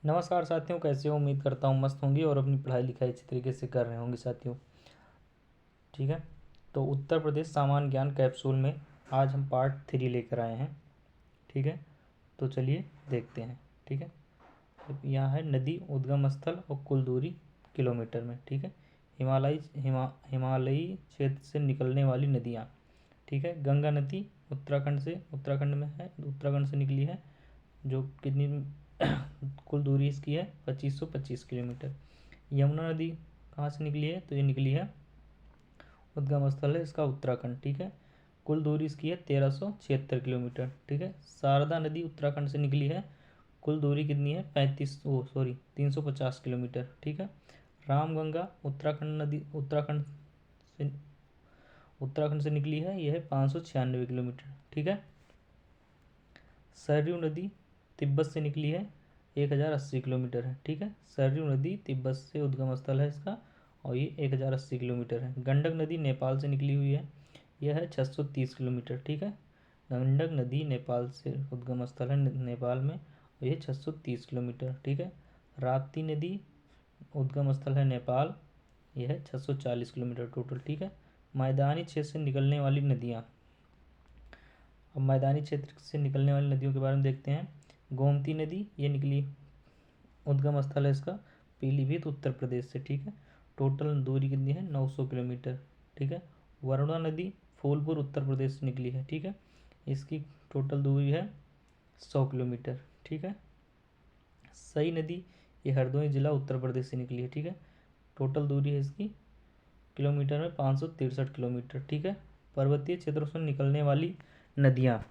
नमस्कार साथियों, कैसे हो? उम्मीद करता हूँ मस्त होंगे और अपनी पढ़ाई लिखाई अच्छी तरीके से कर रहे होंगे साथियों। ठीक है, तो उत्तर प्रदेश सामान्य ज्ञान कैप्सूल में आज हम पार्ट 3 लेकर आए हैं। ठीक है, तो चलिए देखते हैं। ठीक है, तो यहाँ है नदी उद्गम स्थल और कुल दूरी किलोमीटर में। ठीक है, हिमालयी क्षेत्र से निकलने वाली नदियाँ। ठीक है, गंगा नदी उत्तराखंड में है, उत्तराखंड से निकली है, जो कितनी कुल दूरी इसकी है 2525 किलोमीटर। यमुना नदी कहाँ से निकली है? तो ये निकली है, उद्गम स्थल है इसका उत्तराखंड। ठीक है, कुल दूरी इसकी है 1376 किलोमीटर। ठीक है, शारदा नदी उत्तराखंड से निकली है, कुल दूरी कितनी है 350 किलोमीटर। ठीक है, रामगंगा से उत्तराखंड से निकली है, यह है 596 किलोमीटर। ठीक है, सरयू नदी तिब्बत से निकली है, 1080 किलोमीटर है। ठीक है, सरयू नदी तिब्बत से उद्गम स्थल है इसका, और ये 1080 किलोमीटर है। गंडक नदी नेपाल से निकली हुई है, यह है 630 किलोमीटर। ठीक है, गंडक नदी नेपाल से उद्गम स्थल है नेपाल में, और ये 630 किलोमीटर। ठीक है, राप्ती नदी उद्गम स्थल है नेपाल, यह है 640 किलोमीटर टोटल। ठीक है, मैदानी क्षेत्र से निकलने वाली नदियाँ। अब मैदानी क्षेत्र से निकलने वाली नदियों के बारे में देखते हैं। गोमती नदी ये निकली, उद्गम स्थल है इसका पीलीभीत उत्तर प्रदेश से। ठीक है, टोटल दूरी कितनी है 900 किलोमीटर। ठीक है, वरुणा नदी फूलपुर उत्तर प्रदेश से निकली है। ठीक है, इसकी टोटल दूरी है 100 किलोमीटर। ठीक है, सई नदी ये हरदोई जिला उत्तर प्रदेश से निकली है। ठीक है, टोटल दूरी है इसकी किलोमीटर में 563 किलोमीटर। ठीक है, पर्वतीय क्षेत्रों से निकलने वाली नदियाँ।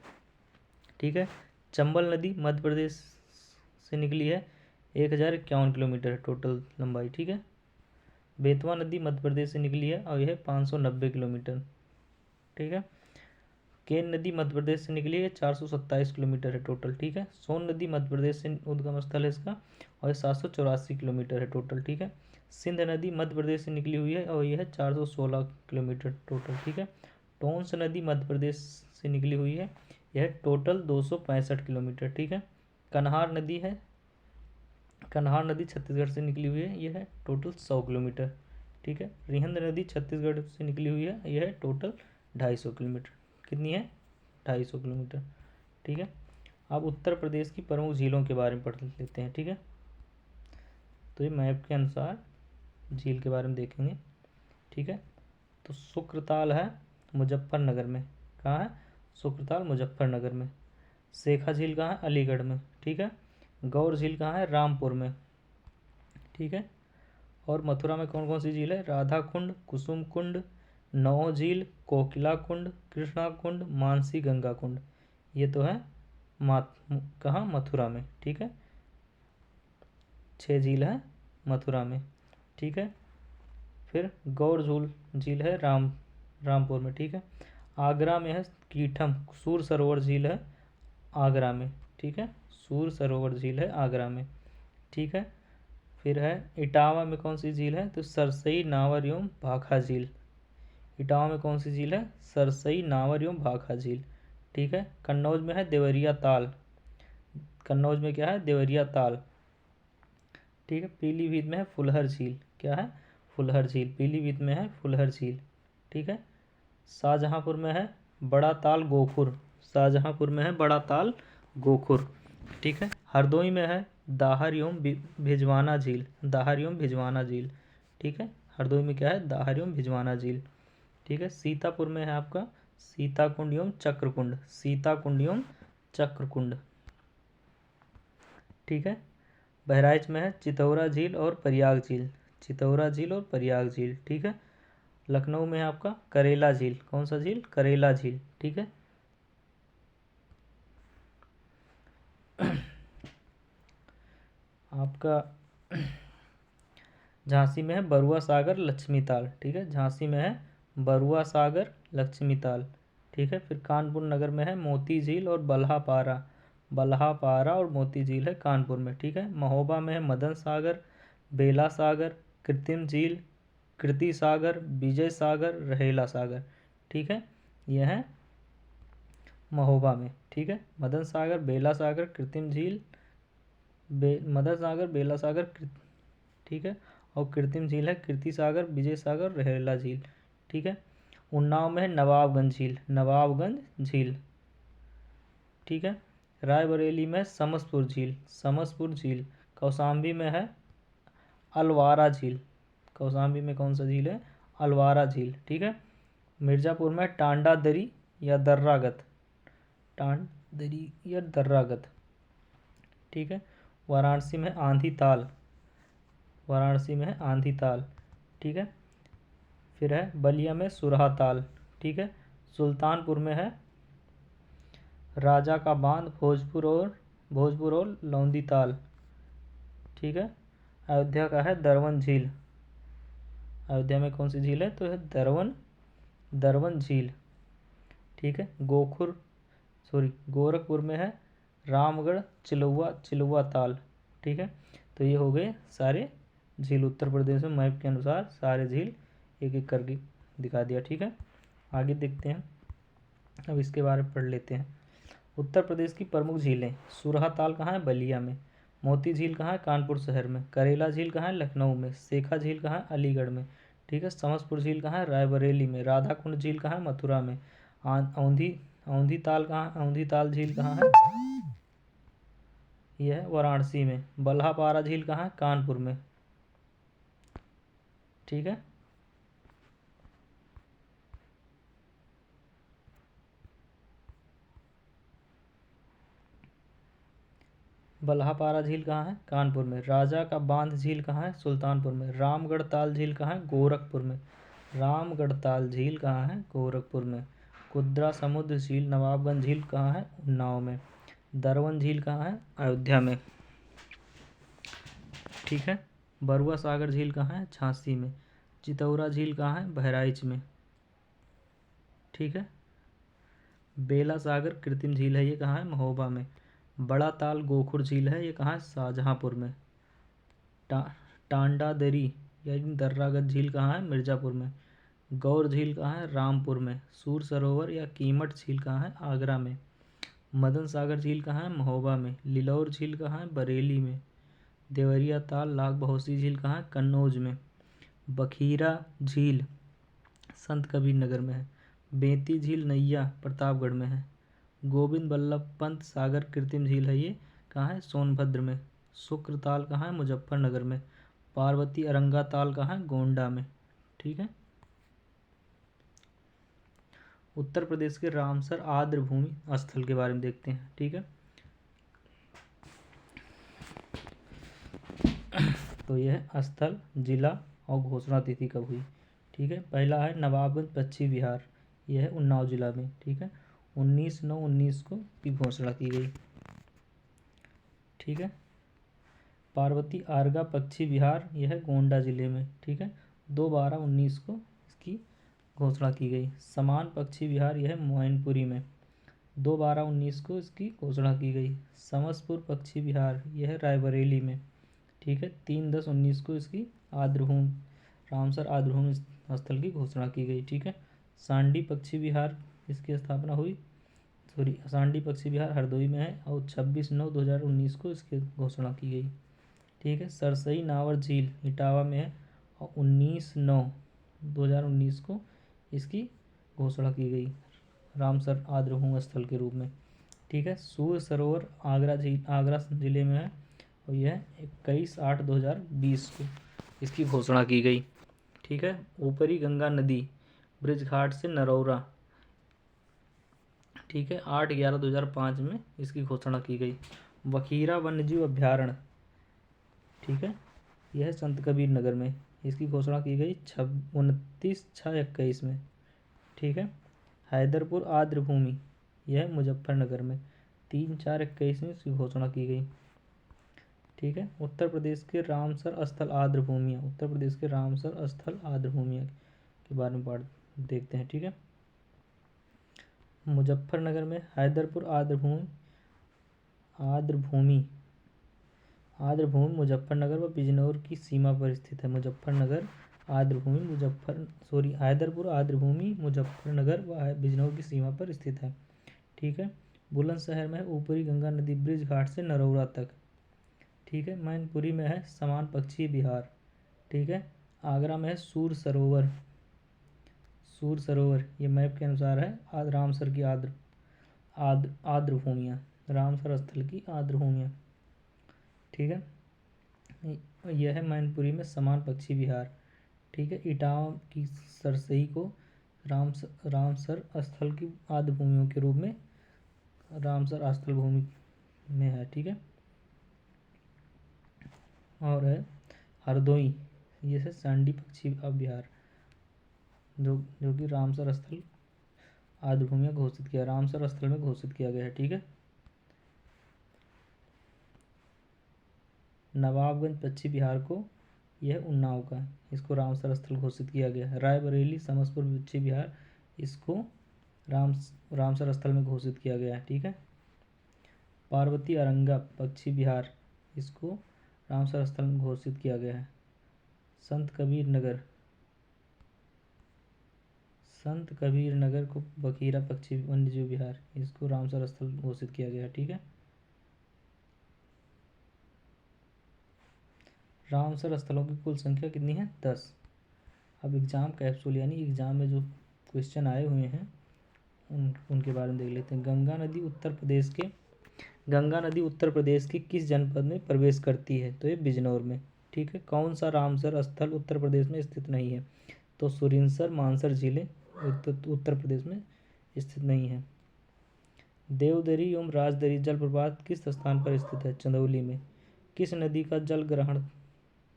ठीक है, चंबल नदी मध्य प्रदेश से निकली है, 1051 किलोमीटर है टोटल लंबाई। ठीक है, बेतवा नदी मध्य प्रदेश से निकली है, और यह है 590 किलोमीटर। ठीक है, केन नदी मध्य प्रदेश से निकली है, 427 किलोमीटर है टोटल। ठीक है, सोन नदी मध्य प्रदेश से उद्गम स्थल है इसका, और ये 784 किलोमीटर है टोटल। ठीक है, सिंध नदी मध्य प्रदेश से निकली हुई है, और यह है 416 किलोमीटर टोटल। ठीक है, टोंस नदी मध्य प्रदेश से निकली हुई है, यह टोटल 265 किलोमीटर। ठीक है, कन्हार नदी छत्तीसगढ़ से निकली हुई है, यह है टोटल 100 किलोमीटर। ठीक है, रिहंद नदी छत्तीसगढ़ से निकली हुई है, यह है टोटल 250 किलोमीटर। कितनी है? 250 किलोमीटर। ठीक है, अब उत्तर प्रदेश की प्रमुख झीलों के बारे में पढ़ लेते हैं। ठीक है, तो ये मैप के अनुसार झील के बारे में देखेंगे। ठीक है, तो शुक्रताल है मुजफ्फरनगर में। कहाँ है? शुक्रताल मुजफ्फरनगर में। शेखा झील कहाँ है? अलीगढ़ में। ठीक है, गौर झील कहाँ है? रामपुर में। ठीक है, और मथुरा में कौन कौन सी झील है? राधा कुंड, कुसुम कुंड, नौ झील, कोकिला कुंड, कृष्णा कुंड, मानसी गंगा कुंड। ये तो है कहाँ? मथुरा में। ठीक है, 6 झील है मथुरा में। ठीक है, फिर गौर झील है रामपुर में। ठीक है, आगरा में है कीठम सूर सरोवर झील है आगरा में। ठीक है, सूर सरोवर झील है आगरा में। ठीक है, फिर है इटावा में कौन सी झील है? तो सरसई, नावर एवं भाखा झील। इटावा में कौन सी झील है? सरसई, नावर एवं भाखा झील। ठीक है, कन्नौज में है देवरिया ताल। कन्नौज में क्या है? देवरिया ताल। ठीक है, पीलीभीत में है फुलहर झील। क्या है? फुलहर झील। पीलीभीत में है फुलहर झील। ठीक है, शाहजहाँपुर में है बड़ा ताल गोखुर। शाहजहाँपुर में है बड़ा ताल गोखुर। ठीक है, हरदोई में है दाहर एवं भिजवाना झील। दाहर एवं भिजवाना झील। ठीक है, हरदोई में क्या है? दाहर एवं भिजवाना झील। ठीक है, सीतापुर में है आपका सीताकुंड एवं चक्रकुंड। सीताकुंड एवं चक्रकुंड। ठीक है, बहराइच में है चितौरा झील और प्रयाग झील। चितौरा झील और प्रयाग झील। ठीक है, लखनऊ में है आपका करेला झील। कौन सा झील? करेला झील। ठीक है, आपका झांसी में है बरुआ सागर लक्ष्मी ताल। ठीक है, झांसी में है बरुआ सागर लक्ष्मी ताल। ठीक है, फिर कानपुर नगर में है मोती झील और बल्हापारा। बल्हापारा और मोती झील है कानपुर में। ठीक है, महोबा में है मदन सागर, बेला सागर, कृत्रिम झील, कृति सागर, विजय सागर, रहेला सागर। ठीक है, यह है महोबा में। ठीक है, मदन सागर, बेला सागर, कृत्रिम झील, मदर सागर, बेला सागर, ठीक है। और कृत्रिम झील है कीर्ति सागर, विजय सागर, रहेला झील, ठीक है। उन्नाव में है नवाबगंज झील, नवाबगंज झील, ठीक है। रायबरेली में समसपुर झील, समसपुर झील। कौशाम्बी में है अलवारा झील, कौशाम्बी में कौन सा झील है? अलवारा झील, ठीक है। मिर्ज़ापुर में टांडा दरी या दर्रागत, टांड दरी या दर्रागत, ठीक है। वाराणसी में आंधी ताल, वाराणसी में है आंधी ताल, ठीक है। फिर है बलिया में सुरहा ताल, ठीक है। सुल्तानपुर में है राजा का बांध, भोजपुर और लौंदी ताल, ठीक है। अयोध्या का है दरवन झील, अयोध्या में कौन सी झील है? तो है दरवन झील, ठीक है। गोरखपुर में है रामगढ़ चिलुआ ताल, ठीक है। तो ये हो गए सारे झील उत्तर प्रदेश में मैप के अनुसार सारे झील एक एक करके दिखा दिया, ठीक है। आगे देखते हैं, अब इसके बारे में पढ़ लेते हैं। उत्तर प्रदेश की प्रमुख झीलें। सुरहा ताल कहाँ है? बलिया में। मोती झील कहाँ है? कानपुर शहर में। करेला झील कहाँ है? लखनऊ में। सेखा झील कहाँ है? अलीगढ़ में, ठीक है। समसपुर झील कहाँ है? रायबरेली में। राधाकुंड झील कहाँ है? मथुरा में। औंधी ताल कहाँ, औंधी ताल झील कहाँ है? यह है वाराणसी में। बल्हापारा झील कहाँ है? कानपुर में, ठीक है। बल्हापारा झील कहाँ है? कानपुर में। राजा का बांध झील कहाँ है? सुल्तानपुर में। रामगढ़ ताल झील कहाँ है? गोरखपुर में। रामगढ़ ताल झील कहाँ है? गोरखपुर में। कुद्रा समुद्र झील नवाबगंज झील कहाँ है? उन्नाव में। दरवन झील कहाँ है? अयोध्या में, ठीक है। बरुआ सागर झील कहाँ है? झांसी में। चितौरा झील कहाँ है? बहराइच में, ठीक है। बेला सागर कृत्रिम झील है, ये कहाँ है? महोबा में। बड़ा ताल गोखुर झील है, ये कहाँ है? शाहजहाँपुर में। टांडा दरी यानी दर्रागत झील कहाँ है? मिर्ज़ापुर में। गौर झील कहाँ है? रामपुर में। सूर सरोवर या कीमठ झील कहाँ है? आगरा में। मदन सागर झील कहाँ है? महोबा में। लिलौर झील कहाँ है? बरेली में। देवरिया ताल लाख बहोसी झील कहाँ है? कन्नौज में। बखीरा झील संत कबीर नगर में है। बेंती झील नैया प्रतापगढ़ में है। गोविंद बल्लभ पंत सागर कृत्रिम झील है, ये कहाँ है? सोनभद्र में। शुक्र ताल कहाँ है? मुजफ्फरनगर में। पार्वती अरंगा ताल कहाँ है? गोंडा में, ठीक है। उत्तर प्रदेश के रामसर आर्द्रभूमि स्थल के बारे में देखते हैं, ठीक है। तो यह स्थल, जिला और घोषणा तिथि कब हुई, ठीक है। पहला है नवाबगंज पश्चिम बिहार, यह है उन्नाव जिला में, ठीक है। 19/9/19 को की घोषणा की गई, ठीक है। पार्वती आरगा पश्चिम बिहार, यह है गोंडा जिले में, ठीक है। 2/12/19 को इसकी घोषणा की गई। समान पश्चिम बिहार, यह है मोइनपुरी में। 2/12/19 को इसकी घोषणा की गई। समसपुर पश्चिम बिहार, यह है रायबरेली में, ठीक है। 3/10/19 को इसकी आर्द्रभूमि रामसर आर्द्रभूमि स्थल की घोषणा की गई, ठीक है। सांडी पश्चिम बिहार, इसकी स्थापना हुई, सांडी पश्चिम बिहार हरदोई में है और 26/9/2019 को इसकी घोषणा की गई, ठीक है। सरसई नावर झील इटावा में है और 19/9/2019 को इसकी घोषणा की गई रामसर आर्द्रभूमि स्थल के रूप में, ठीक है। सूर्य सरोवर आगरा जिले में है और यह 21/8/2020 को इसकी घोषणा की गई, ठीक है। ऊपरी गंगा नदी ब्रिज घाट से नरौरा, ठीक है, 8/11/2005 में इसकी घोषणा की गई। बखीरा वन्यजीव अभ्यारण्य, ठीक है, यह संत कबीर नगर में, इसकी घोषणा की गई 29/6/21 में, ठीक है। हैदरपुर आर्द्रभूमि, यह मुजफ्फरनगर में 3/4/21 में इसकी घोषणा की गई, ठीक है। उत्तर प्रदेश के रामसर स्थल आर्द्रभूमियाँ, उत्तर प्रदेश के रामसर स्थल आर्द्रभूमियाँ के बारे में देखते हैं, ठीक है। मुजफ्फरनगर में हैदरपुर आर्द्रभूमि मुजफ्फरनगर व बिजनौर की सीमा पर स्थित है। हैदरपुर आर्द्रभूमि मुजफ्फरनगर व बिजनौर की सीमा पर स्थित है, ठीक है। बुलंदशहर में ऊपरी गंगा नदी ब्रिज घाट से नरौरा तक, ठीक है। मैनपुरी में है समान पक्षी विहार, ठीक है। आगरा में है सूर सरोवर, सूर सरोवर ये मैप के अनुसार है रामसर की आर्द्र भूमियाँ, रामसर स्थल की आर्द्र भूमियाँ, ठीक है। यह है मैनपुरी में समान पक्षी विहार, ठीक है। इटावा की सरसई को रामसर स्थल की आर्द्र भूमियों के रूप में रामसर स्थल भूमि में है, ठीक है। और है हरदोई, ये है सांडी पक्षी अभ्यार, जो कि रामसर स्थल आर्द्र भूमि में घोषित किया, रामसर स्थल में घोषित किया गया है, ठीक है। नवाबगंज पक्षी विहार को, यह उन्नाव का है, इसको रामसर स्थल घोषित किया गया है। रायबरेली समसपुर पक्षी विहार, इसको रामसर स्थल में घोषित किया गया है, ठीक है। पार्वती अरंगा पक्षी विहार, इसको रामसर स्थल में घोषित किया गया है। संत कबीर नगर को बखीरा पक्षी वन्यजीव विहार, इसको रामसर स्थल घोषित किया गया है, ठीक है। रामसर स्थलों की कुल संख्या कितनी है? 10। अब एग्जाम कैप्सूल यानी एग्जाम में जो क्वेश्चन आए हुए हैं उनके बारे में देख लेते हैं। गंगा नदी उत्तर प्रदेश के किस जनपद में प्रवेश करती है? तो ये बिजनौर में, ठीक है। कौन सा रामसर स्थल उत्तर प्रदेश में स्थित नहीं है? तो सुरिनसर मानसर जिले उत्तर प्रदेश में स्थित नहीं है। देवदरी एवं राजदरी जलप्रपात किस स्थान पर स्थित है? चंदौली में। किस नदी का जल ग्रहण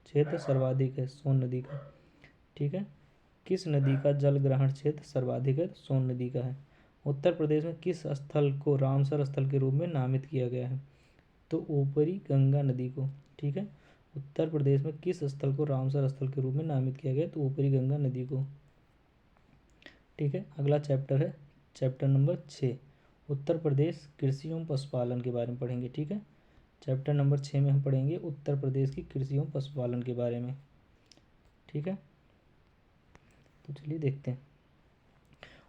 क्षेत्र सर्वाधिक है? सोन नदी का, ठीक है। किस नदी का जल ग्रहण क्षेत्र सर्वाधिक है? सोन नदी का है। उत्तर प्रदेश में किस स्थल को रामसर स्थल के रूप में नामित किया गया है? तो ऊपरी गंगा नदी को, ठीक है। उत्तर प्रदेश में किस स्थल को रामसर स्थल के रूप में नामित किया गया? तो ऊपरी गंगा नदी को, ठीक है। अगला चैप्टर है चैप्टर नंबर 6, उत्तर प्रदेश कृषि एवं पशुपालन के बारे में पढ़ेंगे, ठीक है। चैप्टर नंबर 6 में हम पढ़ेंगे उत्तर प्रदेश की कृषि एवं पशुपालन के बारे में, ठीक है। तो चलिए देखते हैं।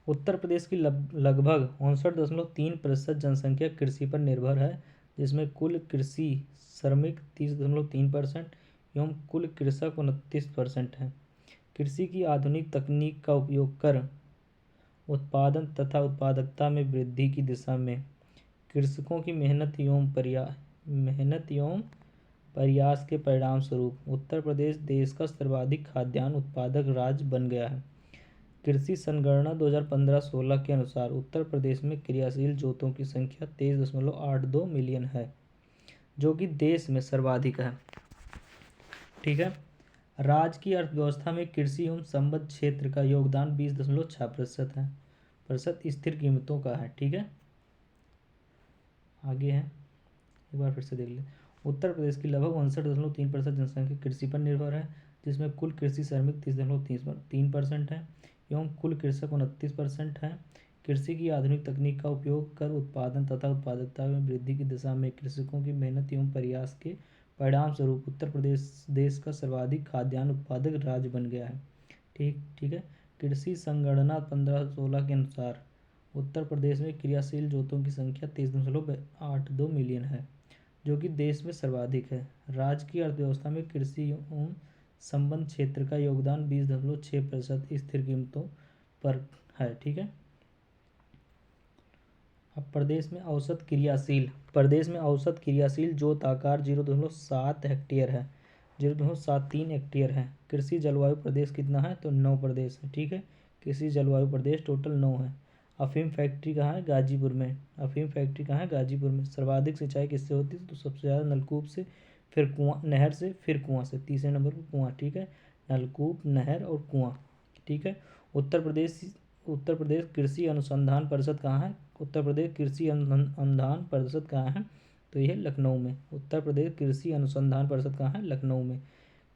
उत्तर प्रदेश की लगभग 59.3% जनसंख्या कृषि पर निर्भर है, जिसमें कुल कृषि श्रमिक 30.3% एवं कुल कृषक 29% हैं। कृषि की आधुनिक तकनीक का उपयोग कर उत्पादन तथा उत्पादकता में वृद्धि की दिशा में कृषकों की मेहनत एवं प्रयास के परिणाम स्वरूप उत्तर प्रदेश देश का सर्वाधिक खाद्यान्न उत्पादक राज्य बन गया है। कृषि संगणना 2015-16 के अनुसार उत्तर प्रदेश में क्रियाशील जोतों की संख्या 23.82 मिलियन है, जो कि देश में सर्वाधिक है, ठीक है। राज्य की अर्थव्यवस्था में कृषि एवं संबद्ध क्षेत्र का योगदान 20.6% है, स्थिर कीमतों का है, ठीक है। आगे है, एक बार फिर से देख लें। उत्तर प्रदेश की लगभग 59.3% जनसंख्या कृषि पर निर्भर है, जिसमें कुल कृषि श्रमिक 30.3% है एवं कुल कृषक 29% है। कृषि की आधुनिक तकनीक का उपयोग कर उत्पादन तथा उत्पादकता में वृद्धि की दिशा में कृषकों की मेहनत एवं प्रयास के परिणाम स्वरूप उत्तर प्रदेश देश का सर्वाधिक खाद्यान्न उत्पादक राज्य बन गया है, ठीक है। कृषि संगणना 15-16 के अनुसार उत्तर प्रदेश में क्रियाशील जोतों की संख्या 23.82 मिलियन है, जो कि देश में सर्वाधिक है। राज्य की अर्थव्यवस्था में कृषि एवं संबद्ध क्षेत्र का योगदान 20.6% स्थिर कीमतों पर है, ठीक है। अब प्रदेश में औसत क्रियाशील जोत आकार 0.7 हेक्टेयर है, 0.73 हेक्टेयर है। कृषि जलवायु प्रदेश कितना है? तो 9 प्रदेश है, ठीक है। कृषि जलवायु प्रदेश टोटल 9 है। अफीम फैक्ट्री कहाँ है? गाजीपुर में। अफीम फैक्ट्री कहाँ है? गाजीपुर में। सर्वाधिक सिंचाई किससे होती है? तो सबसे ज़्यादा नलकूप से, फिर कुआं, नहर से, फिर कुआं से। तीसरे नंबर पर कुआं, ठीक है। नलकूप, नहर और कुआं, ठीक है। उत्तर प्रदेश कृषि अनुसंधान परिषद कहाँ है? उत्तर प्रदेश कृषि अनुसंधान परिषद कहाँ है? तो यह लखनऊ में। उत्तर प्रदेश कृषि अनुसंधान परिषद कहाँ है? लखनऊ में।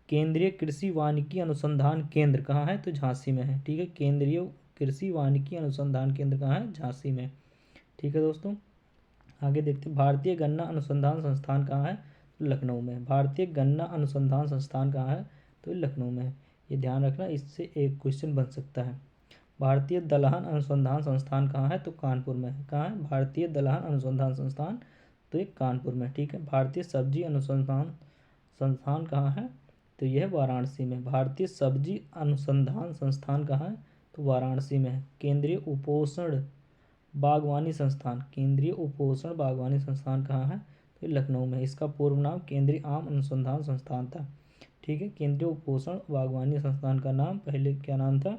केंद्रीय कृषि वानिकी अनुसंधान केंद्र कहाँ है? तो झांसी में है, ठीक है। केंद्रीय कृषि वानिकी अनुसंधान केंद्र कहाँ है? झांसी में, ठीक है दोस्तों। आगे देखते हैं, भारतीय गन्ना अनुसंधान संस्थान कहाँ है? तो लखनऊ में। भारतीय गन्ना अनुसंधान संस्थान कहाँ है? तो लखनऊ में है। ये ध्यान रखना, इससे एक क्वेश्चन बन सकता है। भारतीय दलहन अनुसंधान संस्थान कहाँ है? तो कानपुर में है। कहाँ है? भारतीय दलहन अनुसंधान संस्थान तो ये कानपुर में, ठीक है। भारतीय सब्जी अनुसंधान संस्थान कहाँ है, तो यह वाराणसी में। भारतीय सब्जी अनुसंधान संस्थान कहाँ है, तो वाराणसी में है। केंद्रीय उपोषण बागवानी संस्थान, केंद्रीय उपोषण बागवानी संस्थान कहाँ है, तो लखनऊ में। इसका पूर्व नाम केंद्रीय आम अनुसंधान संस्थान था, ठीक है। केंद्रीय उपोषण बागवानी संस्थान का नाम पहले क्या नाम था,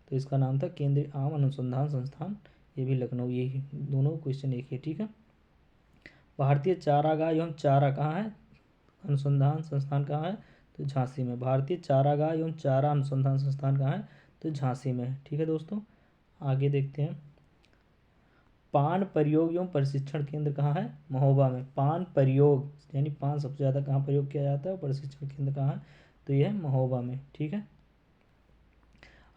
तो इसका नाम था केंद्रीय आम अनुसंधान संस्थान, ये भी लखनऊ, यही दोनों क्वेश्चन एक ही, ठीक है। भारतीय चारागाह एवं चारा कहाँ है, अनुसंधान संस्थान कहाँ है, तो झांसी में। भारतीय चारागाह एवं चारा अनुसंधान संस्थान कहाँ है, तो झांसी में है, ठीक है दोस्तों। आगे देखते हैं, पान प्रयोग एवं प्रशिक्षण केंद्र कहाँ है, महोबा में। पान प्रयोग यानी पान सबसे ज़्यादा कहाँ प्रयोग किया जाता है, प्रशिक्षण केंद्र कहाँ है, तो यह है महोबा में, ठीक है।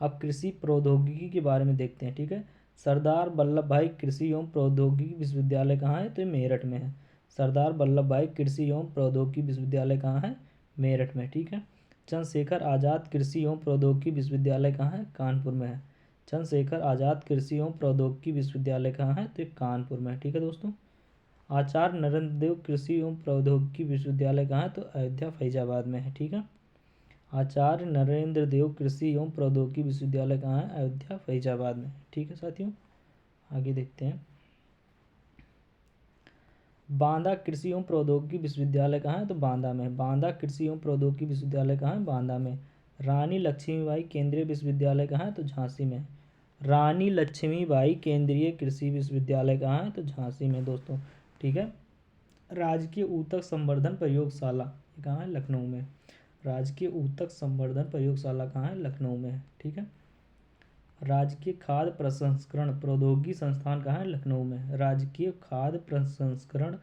अब कृषि प्रौद्योगिकी के बारे में देखते हैं, ठीक है। सरदार वल्लभ भाई कृषि एवं प्रौद्योगिकी विश्वविद्यालय कहाँ है, तो ये मेरठ में है। सरदार वल्लभ भाई कृषि एवं प्रौद्योगिकी विश्वविद्यालय कहाँ है, मेरठ में, ठीक है। चंद्रशेखर आज़ाद कृषि एवं प्रौद्योगिकी विश्वविद्यालय कहाँ है, कानपुर में है। चंद्रशेखर आज़ाद कृषि एवं प्रौद्योगिकी विश्वविद्यालय कहाँ है, तो ये कानपुर में, ठीक है दोस्तों। आचार्य नरेंद्र देव कृषि एवं प्रौद्योगिकी विश्वविद्यालय कहाँ है, तो अयोध्या फैजाबाद में है, ठीक है। आचार्य नरेंद्र देव कृषि एवं प्रौद्योगिकी विश्वविद्यालय कहाँ है, अयोध्या फैजाबाद में, ठीक है साथियों। आगे देखते हैं, बांदा कृषि एवं प्रौद्योगिकी विश्वविद्यालय कहाँ है, तो बांदा में। बांदा कृषि एवं प्रौद्योगिकी विश्वविद्यालय कहाँ है, बांदा में। रानी लक्ष्मीबाई केंद्रीय विश्वविद्यालय कहाँ है, तो झांसी में। रानी लक्ष्मीबाई केंद्रीय कृषि विश्वविद्यालय कहाँ है, तो झांसी में दोस्तों, ठीक है। राजकीय ऊतक संवर्धन प्रयोगशाला ये कहाँ है, लखनऊ में। राजकीय ऊतक संवर्धन प्रयोगशाला कहाँ है, लखनऊ में है, ठीक है। राजकीय खाद्य प्रसंस्करण प्रौद्योगिकी संस्थान कहाँ है, लखनऊ में। राजकीय खाद्य प्रसंस्करण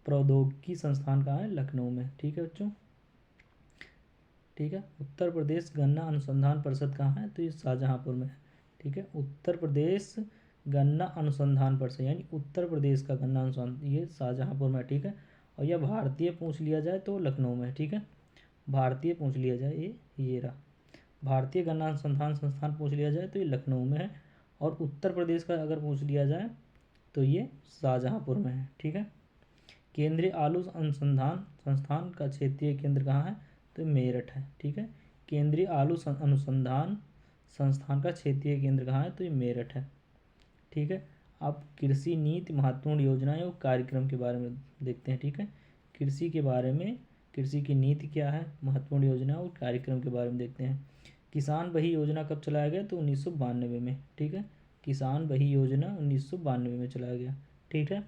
प्रौद्योगिकी संस्थान कहाँ है, लखनऊ में, ठीक है बच्चों, ठीक है। उत्तर प्रदेश गन्ना अनुसंधान परिषद कहाँ है, तो ये शाहजहाँपुर में है, ठीक है। उत्तर प्रदेश गन्ना अनुसंधान परिषद यानी उत्तर प्रदेश का गन्ना अनुसंधान ये शाहजहाँपुर में, ठीक है। और यह भारतीय पूछ लिया जाए तो लखनऊ में, ठीक है। भारतीय पूछ लिया जाए ये रहा, भारतीय गन्ना अनुसंधान संस्थान पूछ लिया जाए तो ये लखनऊ में है। और उत्तर प्रदेश का अगर पूछ लिया जाए तो ये शाहजहाँपुर में है, ठीक है। केंद्रीय आलू अनुसंधान संस्थान का क्षेत्रीय केंद्र कहाँ है, तो मेरठ है, ठीक है। केंद्रीय आलू अनुसंधान संस्थान का क्षेत्रीय केंद्र कहाँ है, तो ये मेरठ है, ठीक है। अब कृषि नीति महत्वपूर्ण योजनाएं और कार्यक्रम के बारे में देखते हैं, ठीक है। कृषि के बारे में, कृषि की नीति क्या है, महत्वपूर्ण योजना और कार्यक्रम के बारे में देखते हैं। किसान बही योजना कब चलाया गया, तो 1992 में, ठीक है। किसान बही योजना 1992 में चलाया गया, ठीक है।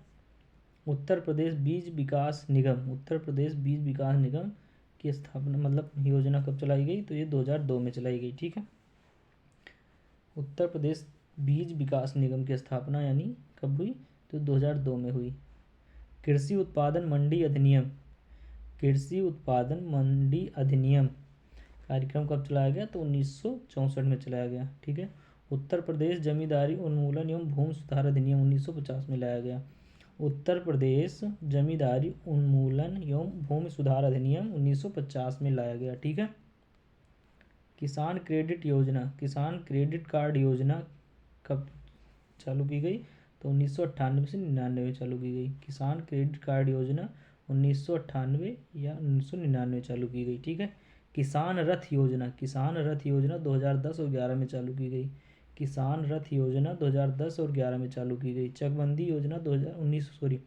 उत्तर प्रदेश बीज विकास निगम, उत्तर प्रदेश बीज विकास निगम की स्थापना मतलब योजना कब चलाई गई, तो ये 2002 में चलाई गई, ठीक है। उत्तर प्रदेश बीज विकास निगम की स्थापना यानी कब हुई, तो 2002 में हुई। कृषि उत्पादन मंडी अधिनियम, कृषि उत्पादन मंडी अधिनियम कार्यक्रम कब चलाया गया, तो 1964 में चलाया गया, ठीक है। उत्तर प्रदेश जमींदारी उन्मूलन एवं भूमि सुधार अधिनियम 1950 में लाया गया। उत्तर प्रदेश जमींदारी उन्मूलन एवं भूमि सुधार अधिनियम 1950 में लाया गया, ठीक है। किसान क्रेडिट योजना, किसान क्रेडिट कार्ड योजना कब चालू की गई, तो 1998 से 99 में चालू की गई। किसान क्रेडिट कार्ड योजना 1998 या 1999 चालू की गई, ठीक है। किसान रथ योजना, किसान रथ योजना 2010 और 11 में चालू की गई। किसान रथ योजना 2010 और 11 में चालू की गई। चकबंदी योजना 2019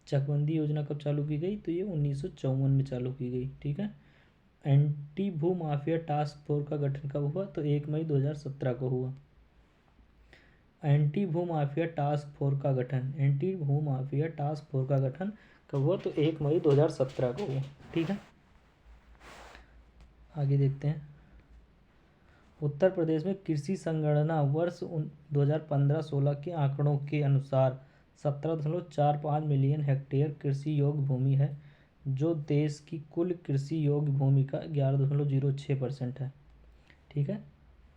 चकबंदी योजना कब चालू की गई, तो ये 1954 में चालू की गई, ठीक है। एंटी भू माफिया टास्क फोर्स का गठन कब हुआ, तो 1 मई 2017 को हुआ। एंटी भू माफिया टास्क फोर्स का गठन, एंटी भू माफिया टास्क फोर्स का गठन कब हुआ, तो 1 मई 2017 को हुआ, ठीक है। आगे देखते हैं, उत्तर प्रदेश में कृषि संगणना वर्ष 2015-16 के आंकड़ों के अनुसार 17.45 मिलियन हेक्टेयर कृषि योग्य भूमि है, जो देश की कुल कृषि योग्य भूमि का 11.06% है, ठीक है।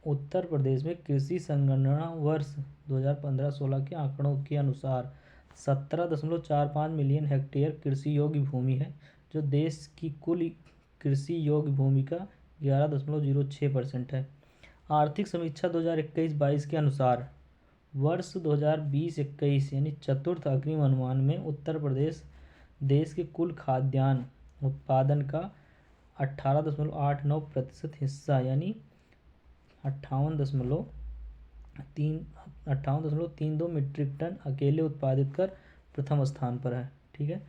उत्तर प्रदेश में कृषि संगणना वर्ष 2015-16 के आंकड़ों के अनुसार 17.45 मिलियन हेक्टेयर कृषि योग्य भूमि है, जो देश की कुल कृषि योग्य भूमि का 11.06% है। आर्थिक समीक्षा 2021-22 के अनुसार वर्ष 2020-21 यानी चतुर्थ अग्रिम अनुमान में उत्तर प्रदेश देश के कुल खाद्यान्न उत्पादन का 18.89% हिस्सा यानी 58.32 मीट्रिक टन अकेले उत्पादित कर प्रथम स्थान पर है। ठीक है।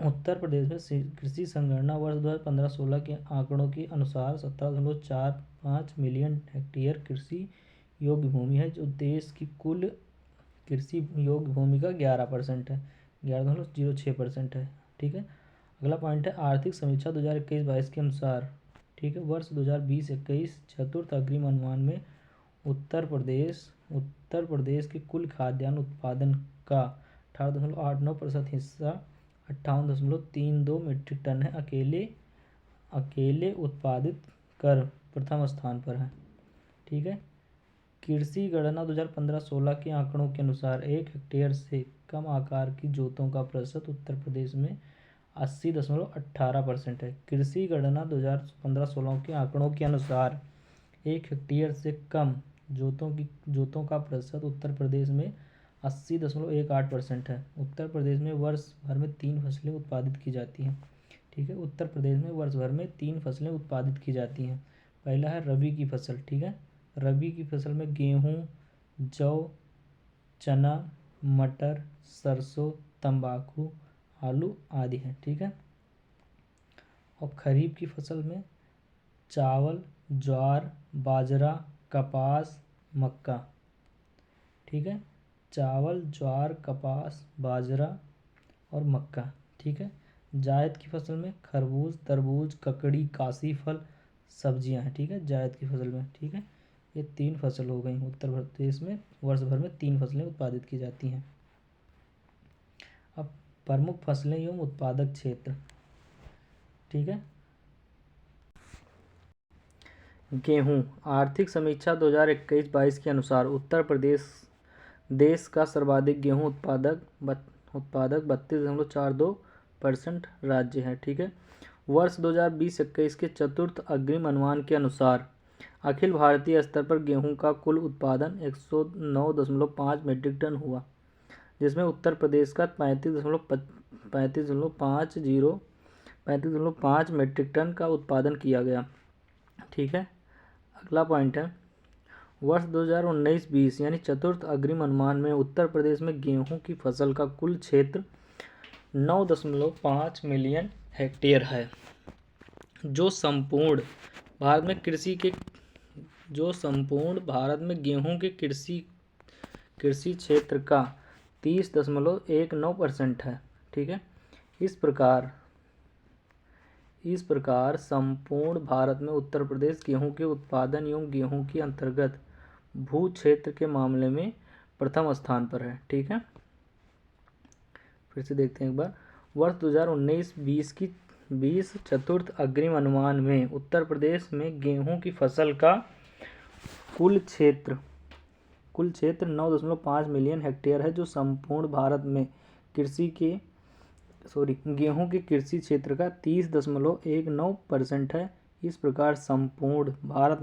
उत्तर प्रदेश में कृषि संगणना वर्ष 2015-16 के आंकड़ों के अनुसार 17.45 मिलियन हेक्टेयर कृषि योग्य भूमि है, जो देश की कुल कृषि योग्य भूमि का 11% है, 11.06% है। ठीक है। अगला पॉइंट है आर्थिक समीक्षा 2021-22 के अनुसार। ठीक है। वर्ष 2020-21 चतुर्थ अग्रिम अनुमान में उत्तर प्रदेश के कुल खाद्यान्न उत्पादन का 18.89% हिस्सा 58.32 मीट्रिक टन है, अकेले उत्पादित कर प्रथम स्थान पर है। ठीक है। कृषि गणना 2015-16 के आंकड़ों के अनुसार 1 हेक्टेयर से कम आकार की जोतों का प्रतिशत उत्तर प्रदेश में 80.18% है। कृषि गणना 2015-16 के आंकड़ों के अनुसार 1 हेक्टेयर से कम जोतों का प्रतिशत उत्तर प्रदेश में 80.18% है। उत्तर प्रदेश में वर्ष भर में 3 फसलें उत्पादित की जाती हैं। ठीक है। उत्तर प्रदेश में वर्ष भर में 3 फसलें उत्पादित की जाती हैं। पहला है रबी की फसल। ठीक है। रबी की फसल में गेहूँ, जौ, चना, मटर, सरसों, तंबाकू, आलू आदि है। ठीक है। और खरीफ की फसल में चावल, ज्वार, बाजरा, कपास, मक्का। ठीक है। चावल, ज्वार, कपास, बाजरा और मक्का। ठीक है। जायद की फसल में खरबूज, तरबूज, ककड़ी, काशी फल, सब्जियां हैं। ठीक है। जायद की फसल में। ठीक है। ये 3 फसल हो गई। उत्तर प्रदेश में वर्ष भर में 3 फसलें उत्पादित की जाती हैं। अब प्रमुख फसलें एवं उत्पादक क्षेत्र। ठीक है। गेहूं। आर्थिक समीक्षा 2021-22 के अनुसार उत्तर प्रदेश देश का सर्वाधिक गेहूं उत्पादक 32.42% राज्य है। ठीक है। वर्ष 2020-21 के चतुर्थ अग्रिम अनुमान के अनुसार अखिल भारतीय स्तर पर गेहूं का कुल उत्पादन 109.5 मीट्रिक टन हुआ, जिसमें उत्तर प्रदेश का 35.5 मीट्रिक टन का उत्पादन किया गया। ठीक है। अगला पॉइंट है वर्ष 2019-20 यानी चतुर्थ अग्रिम अनुमान में उत्तर प्रदेश में गेहूं की फसल का कुल क्षेत्र 9.5 मिलियन हेक्टेयर है, जो संपूर्ण भारत में गेहूं के कृषि क्षेत्र का 30.19% है। ठीक है। इस प्रकार संपूर्ण भारत में उत्तर प्रदेश गेहूं के उत्पादन एवं गेहूं की अंतर्गत भू क्षेत्र के मामले में प्रथम स्थान पर है। ठीक है। फिर से देखते हैं एक बार। वर्ष 2019-20 चतुर्थ अग्रिम अनुमान में उत्तर प्रदेश में गेहूं की फसल का कुल क्षेत्र 9.5 मिलियन हेक्टेयर है, जो संपूर्ण भारत में गेहूं के कृषि क्षेत्र का 30.19% है। इस प्रकार संपूर्ण भारत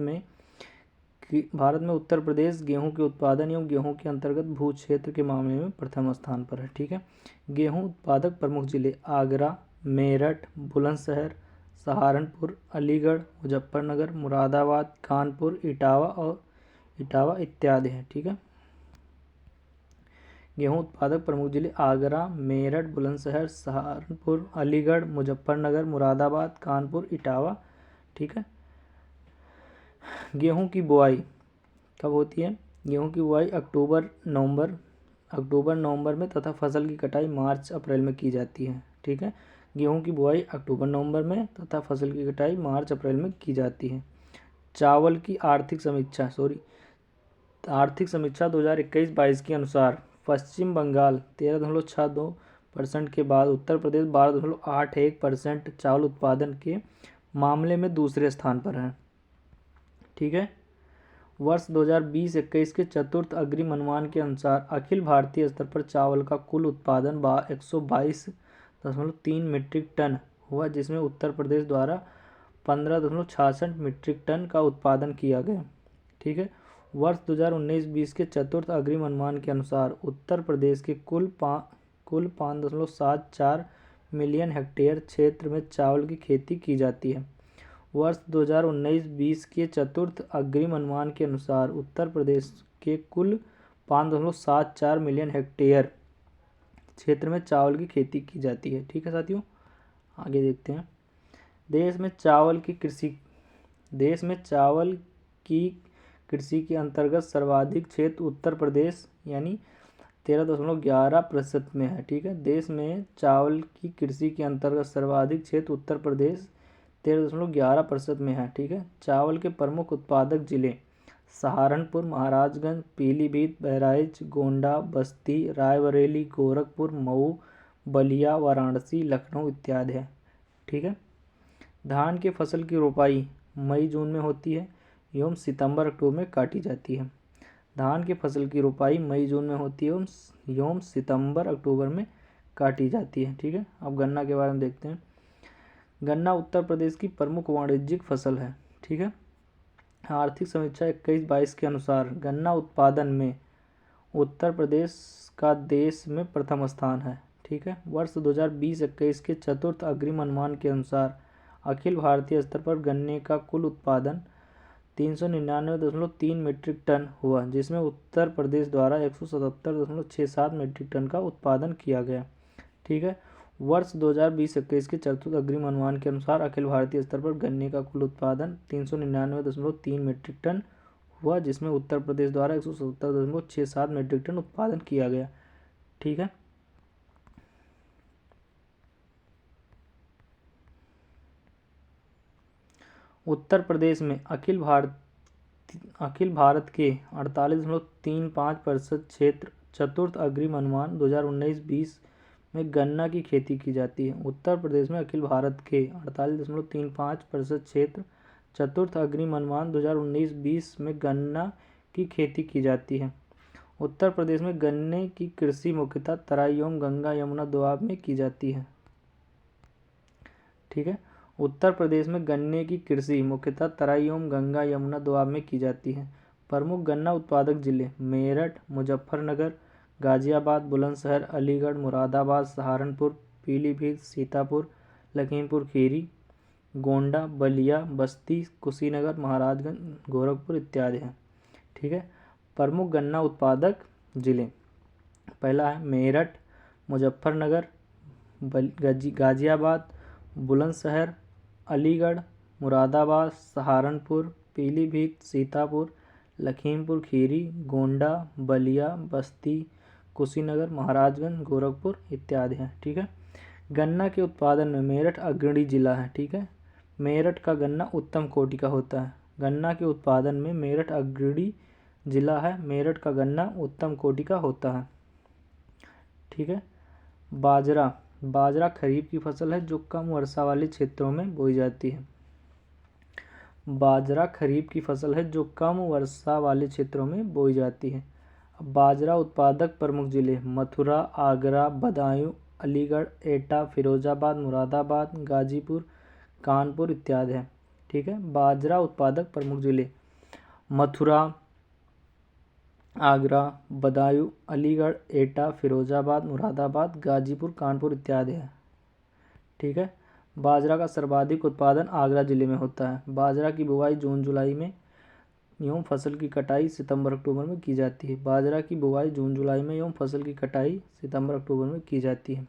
में उत्तर प्रदेश गेहूं के उत्पादन एवं गेहूं के अंतर्गत भू क्षेत्र के मामले में प्रथम स्थान पर है। ठीक है। गेहूं उत्पादक प्रमुख जिले आगरा, मेरठ, बुलंदशहर, सहारनपुर, अलीगढ़, मुजफ्फरनगर, मुरादाबाद, कानपुर, इटावा इत्यादि हैं। ठीक है। गेहूं उत्पादक प्रमुख जिले आगरा, मेरठ, बुलंदशहर, सहारनपुर, अलीगढ़, मुजफ्फरनगर, मुरादाबाद, कानपुर, इटावा। ठीक है। गेहूं की बुआई कब होती है? गेहूं की बुआई अक्टूबर नवंबर में तथा फसल की कटाई मार्च अप्रैल में की जाती है। ठीक है। गेहूं की बुआई अक्टूबर नवंबर में तथा फसल की कटाई मार्च अप्रैल में की जाती है। चावल की आर्थिक समीक्षा 2021-22 के अनुसार पश्चिम बंगाल 13.62% के बाद उत्तर प्रदेश 12.81% चावल उत्पादन के मामले में दूसरे स्थान पर है। ठीक है। वर्ष 2020-21 के चतुर्थ अग्रिम अनुमान के अनुसार अखिल भारतीय स्तर पर चावल का कुल उत्पादन 122.3 मीट्रिक टन हुआ, जिसमें उत्तर प्रदेश द्वारा 15.66 मीट्रिक टन का उत्पादन किया गया। ठीक है। वर्ष 2019-20 के चतुर्थ अग्रिम अनुमान के अनुसार उत्तर प्रदेश के कुल कुल 5.74 मिलियन हेक्टेयर क्षेत्र में चावल की खेती की जाती है। वर्ष 2019-20 के चतुर्थ अग्रिम अनुमान के अनुसार उत्तर प्रदेश के कुल 5.74 मिलियन हेक्टेयर क्षेत्र में चावल की खेती की जाती है। ठीक है साथियों, आगे देखते हैं। देश में चावल की कृषि के अंतर्गत सर्वाधिक क्षेत्र उत्तर प्रदेश यानी 13.11% में है। ठीक है, देश में चावल की कृषि के अंतर्गत सर्वाधिक क्षेत्र उत्तर प्रदेश 13.11% में है। ठीक है, चावल के प्रमुख उत्पादक जिले सहारनपुर, महाराजगंज, पीलीभीत, बहराइच, गोंडा, बस्ती, रायबरेली, गोरखपुर, मऊ, बलिया, वाराणसी, लखनऊ इत्यादि है। ठीक है, धान की फसल की रोपाई मई जून में होती है एवं सितंबर अक्टूबर में काटी जाती है। धान की फसल की रोपाई मई जून में होती है एवं सितंबर अक्टूबर में काटी जाती है। ठीक है, अब गन्ना के बारे में देखते हैं। गन्ना उत्तर प्रदेश की प्रमुख वाणिज्यिक फसल है। ठीक है, आर्थिक समीक्षा 21-22 के अनुसार गन्ना उत्पादन में उत्तर प्रदेश का देश में प्रथम स्थान है। ठीक है, वर्ष 2020-21 के चतुर्थ अग्रिम अनुमान के अनुसार अखिल भारतीय स्तर पर गन्ने का कुल उत्पादन 399.3 मीट्रिक टन हुआ, जिसमें उत्तर प्रदेश द्वारा 177.67 मीट्रिक टन का उत्पादन किया गया। ठीक है, वर्ष 2020-21 के चतुर्थ अग्रिम अनुमान के अनुसार अखिल भारतीय स्तर पर गन्ने का कुल उत्पादन 399.3 मीट्रिक टन हुआ, जिसमें उत्तर प्रदेश द्वारा 177.67 मीट्रिक टन उत्पादन किया गया। ठीक है, उत्तर प्रदेश में अखिल भारत के 48.35% क्षेत्र चतुर्थ अग्रिम अनुमान 2019-20 में गन्ना की खेती की जाती है। उत्तर प्रदेश में अखिल भारत के 48.35% क्षेत्र चतुर्थ अग्रिम अनुमान 2019-20 में गन्ना की खेती की जाती है। उत्तर प्रदेश में गन्ने की कृषि मुख्यतः तराई एवं गंगा यमुना दोआब में की जाती है। ठीक है, उत्तर प्रदेश में गन्ने की कृषि मुख्यतः तराई एवं गंगा यमुना दोआब में की जाती है। प्रमुख गन्ना उत्पादक जिले मेरठ, मुजफ्फरनगर, गाजियाबाद, बुलंदशहर, अलीगढ़, मुरादाबाद, सहारनपुर, पीलीभीत, सीतापुर, लखीमपुर खीरी, गोंडा, बलिया, बस्ती, कुशीनगर, महाराजगंज, गोरखपुर इत्यादि हैं। ठीक है, प्रमुख गन्ना उत्पादक जिले पहला है मेरठ, मुजफ्फरनगर, गाजियाबाद, बुलंदशहर, अलीगढ़, मुरादाबाद, सहारनपुर, पीलीभीत, सीतापुर, लखीमपुर खीरी, गोंडा, बलिया, बस्ती, कुशीनगर, महाराजगंज, गोरखपुर इत्यादि हैं। ठीक है, गन्ना के उत्पादन में मेरठ अग्रणी जिला है। ठीक है, मेरठ का गन्ना उत्तम कोटि का होता है। गन्ना के उत्पादन में मेरठ अग्रणी जिला है। मेरठ का गन्ना उत्तम कोटि का होता है। ठीक है, बाजरा खरीफ की फसल है जो कम वर्षा वाले क्षेत्रों में बोई जाती है। बाजरा खरीफ की फसल है जो कम वर्षा वाले क्षेत्रों में बोई जाती है। बाजरा उत्पादक प्रमुख जिले मथुरा, आगरा, बदायूं, अलीगढ़, एटा, फिरोजाबाद, मुरादाबाद, गाजीपुर, कानपुर इत्यादि हैं। ठीक है, बाजरा उत्पादक प्रमुख जिले मथुरा, आगरा, बदायूं, अलीगढ़, एटा, फिरोजाबाद, मुरादाबाद, गाजीपुर, कानपुर इत्यादि हैं। ठीक है, बाजरा का सर्वाधिक उत्पादन आगरा जिले में होता है। बाजरा की बुवाई जून जुलाई में एवं फसल की कटाई सितंबर अक्टूबर में की जाती है। बाजरा की बुवाई जून जुलाई में एवं फसल की कटाई सितंबर अक्टूबर में की जाती है।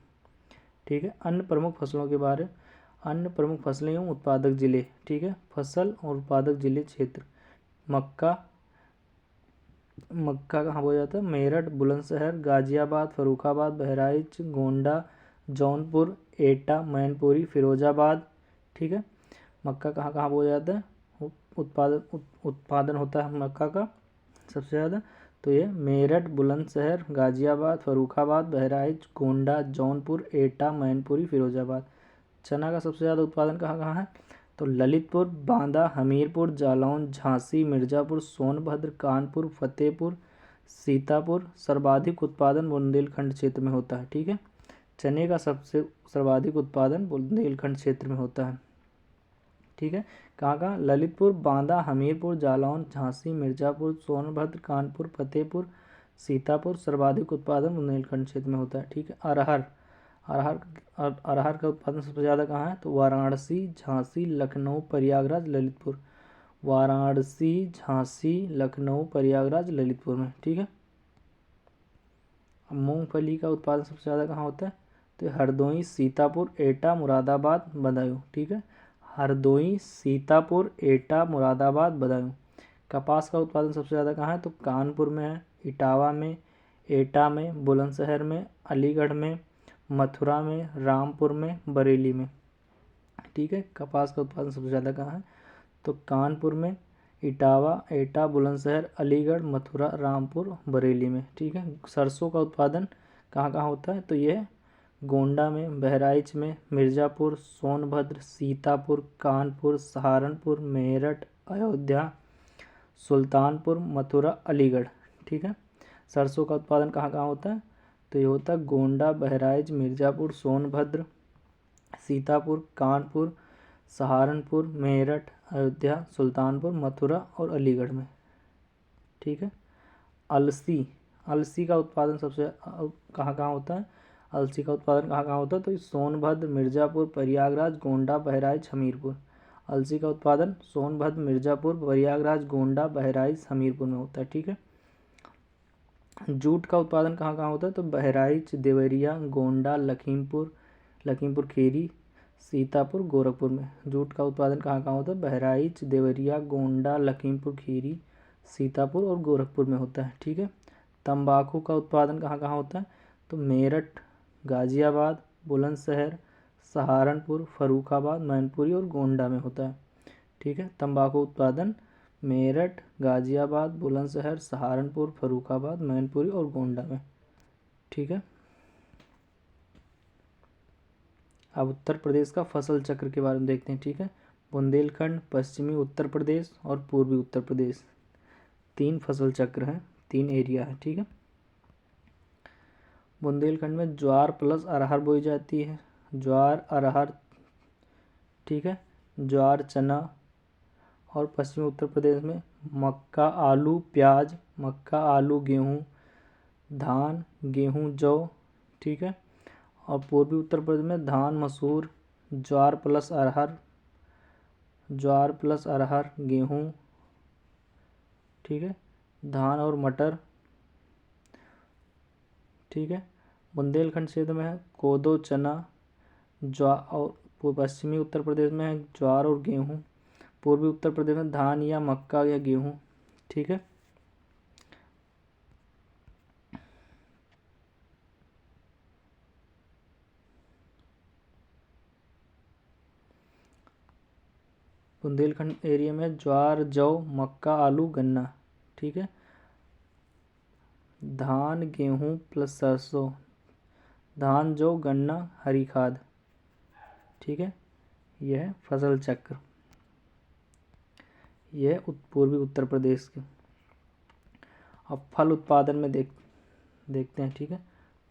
ठीक है, अन्य प्रमुख फसलों के बारे अन्य प्रमुख फसलें एवं उत्पादक जिले। ठीक है, फसल और उत्पादक जिले क्षेत्र मक्का कहाँ बोया जाता है? मेरठ, बुलंदशहर, गाजियाबाद, फर्रुखाबाद, बहराइच, गोंडा, जौनपुर, एटा, मैनपुरी, फिरोजाबाद। ठीक है, मक्का कहाँ कहाँ बोया जाता है? उत्पादन होता है मक्का का सबसे ज़्यादा, तो ये मेरठ, बुलंदशहर, गाजियाबाद, फर्रुखाबाद, बहराइच, गोंडा, जौनपुर, एटा, मैनपुरी, फिरोजाबाद। चना का सबसे ज़्यादा उत्पादन कहाँ कहाँ है? तो ललितपुर, बांदा, हमीरपुर, जालौन, झांसी, मिर्ज़ापुर, सोनभद्र, कानपुर, फतेहपुर, सीतापुर। सर्वाधिक उत्पादन बुंदेलखंड क्षेत्र में होता है। ठीक है, चने का सबसे सर्वाधिक उत्पादन बुंदेलखंड क्षेत्र में होता है। ठीक है, कहाँ कहाँ? ललितपुर, बांदा, हमीरपुर, जालौन, झांसी, मिर्ज़ापुर, सोनभद्र, कानपुर, फतेहपुर, सीतापुर। सर्वाधिक उत्पादन बुंदेलखंड क्षेत्र में होता है, ठीक है। अरहर अरहर का उत्पादन सबसे ज़्यादा कहाँ है? तो वाराणसी, झांसी, लखनऊ, प्रयागराज, ललितपुर। वाराणसी, झांसी, लखनऊ, प्रयागराज, ललितपुर में, ठीक है। अब मूंगफली का उत्पादन सबसे ज़्यादा कहाँ होता है? तो हरदोई, सीतापुर, एटा, मुरादाबाद, बदायूं, ठीक है। हरदोई, सीतापुर, एटा, मुरादाबाद, बदायूं। कपास का उत्पादन सबसे ज़्यादा कहाँ है? तो कानपुर में है, इटावा में, एटा में, बुलंदशहर में, अलीगढ़ में, मथुरा में, रामपुर में, बरेली में, ठीक है। कपास का उत्पादन सबसे ज़्यादा कहाँ है? तो कानपुर में, इटावा, एटा, बुलंदशहर, अलीगढ़, मथुरा, रामपुर, बरेली में, ठीक है। सरसों का उत्पादन कहाँ कहाँ होता है? तो ये है गोंडा में, बहराइच में, मिर्ज़ापुर, सोनभद्र, सीतापुर, कानपुर, सहारनपुर, मेरठ, अयोध्या, सुल्तानपुर, मथुरा, अलीगढ़, ठीक है। सरसों का उत्पादन कहाँ कहाँ होता है? तो ये होता है गोंडा, बहराइच, मिर्ज़ापुर, सोनभद्र, सीतापुर, कानपुर, सहारनपुर, मेरठ, अयोध्या, सुल्तानपुर, मथुरा और अलीगढ़ में, ठीक है। अलसी का उत्पादन सबसे कहाँ कहाँ होता है? अलसी का उत्पादन कहाँ कहाँ होता है? तो सोनभद्र, मिर्ज़ापुर, प्रयागराज, गोंडा, बहराइच, हमीरपुर। अलसी का उत्पादन सोनभद्र, मिर्ज़ापुर, प्रयागराज, गोंडा, बहराइच, हमीरपुर में होता है, ठीक है। जूट का उत्पादन कहाँ कहाँ होता है? तो बहराइच, देवरिया, गोंडा, लखीमपुर खीरी, सीतापुर, गोरखपुर में। जूट का उत्पादन कहाँ कहाँ होता है? बहराइच, देवरिया, गोंडा, लखीमपुर खीरी, सीतापुर और गोरखपुर में होता है, ठीक है। तंबाकू का उत्पादन कहाँ कहाँ होता है? तो मेरठ, गाजियाबाद, बुलंदशहर, सहारनपुर, फर्रुखाबाद, मैनपुरी और गोंडा में होता है, ठीक है। तंबाकू उत्पादन मेरठ, गाजियाबाद, बुलंदशहर, सहारनपुर, फर्रुखाबाद, मैनपुरी और गोंडा में, ठीक है। अब उत्तर प्रदेश का फसल चक्र के बारे में देखते हैं, ठीक है। बुंदेलखंड, पश्चिमी उत्तर प्रदेश और पूर्वी उत्तर प्रदेश, 3 फसल चक्र हैं, 3 एरिया है, ठीक है। बुंदेलखंड में ज्वार प्लस अरहर बोई जाती है, ज्वार, अरहर, ठीक है, ज्वार, चना। और पश्चिमी उत्तर प्रदेश में मक्का, आलू, प्याज, मक्का, आलू, गेहूँ, धान, गेहूँ, जौ, ठीक है। और पूर्वी उत्तर प्रदेश में धान, मसूर, ज्वार प्लस अरहर, गेहूँ, ठीक है, धान और मटर, ठीक है। बुंदेलखंड क्षेत्र में है कोदो, चना, ज्वार। और पश्चिमी उत्तर प्रदेश में है ज्वार और गेहूँ। पूर्वी उत्तर प्रदेश में धान या मक्का या गेहूँ, ठीक है। बुंदेलखंड एरिया में ज्वार, जौ, मक्का, आलू, गन्ना, ठीक है। धान, गेहूँ प्लस सरसों, धान, जौ, गन्ना, हरी खाद, ठीक है। यह है फसल चक्र, यह पूर्वी उत्तर प्रदेश के। अब फल उत्पादन में देखते हैं, ठीक है,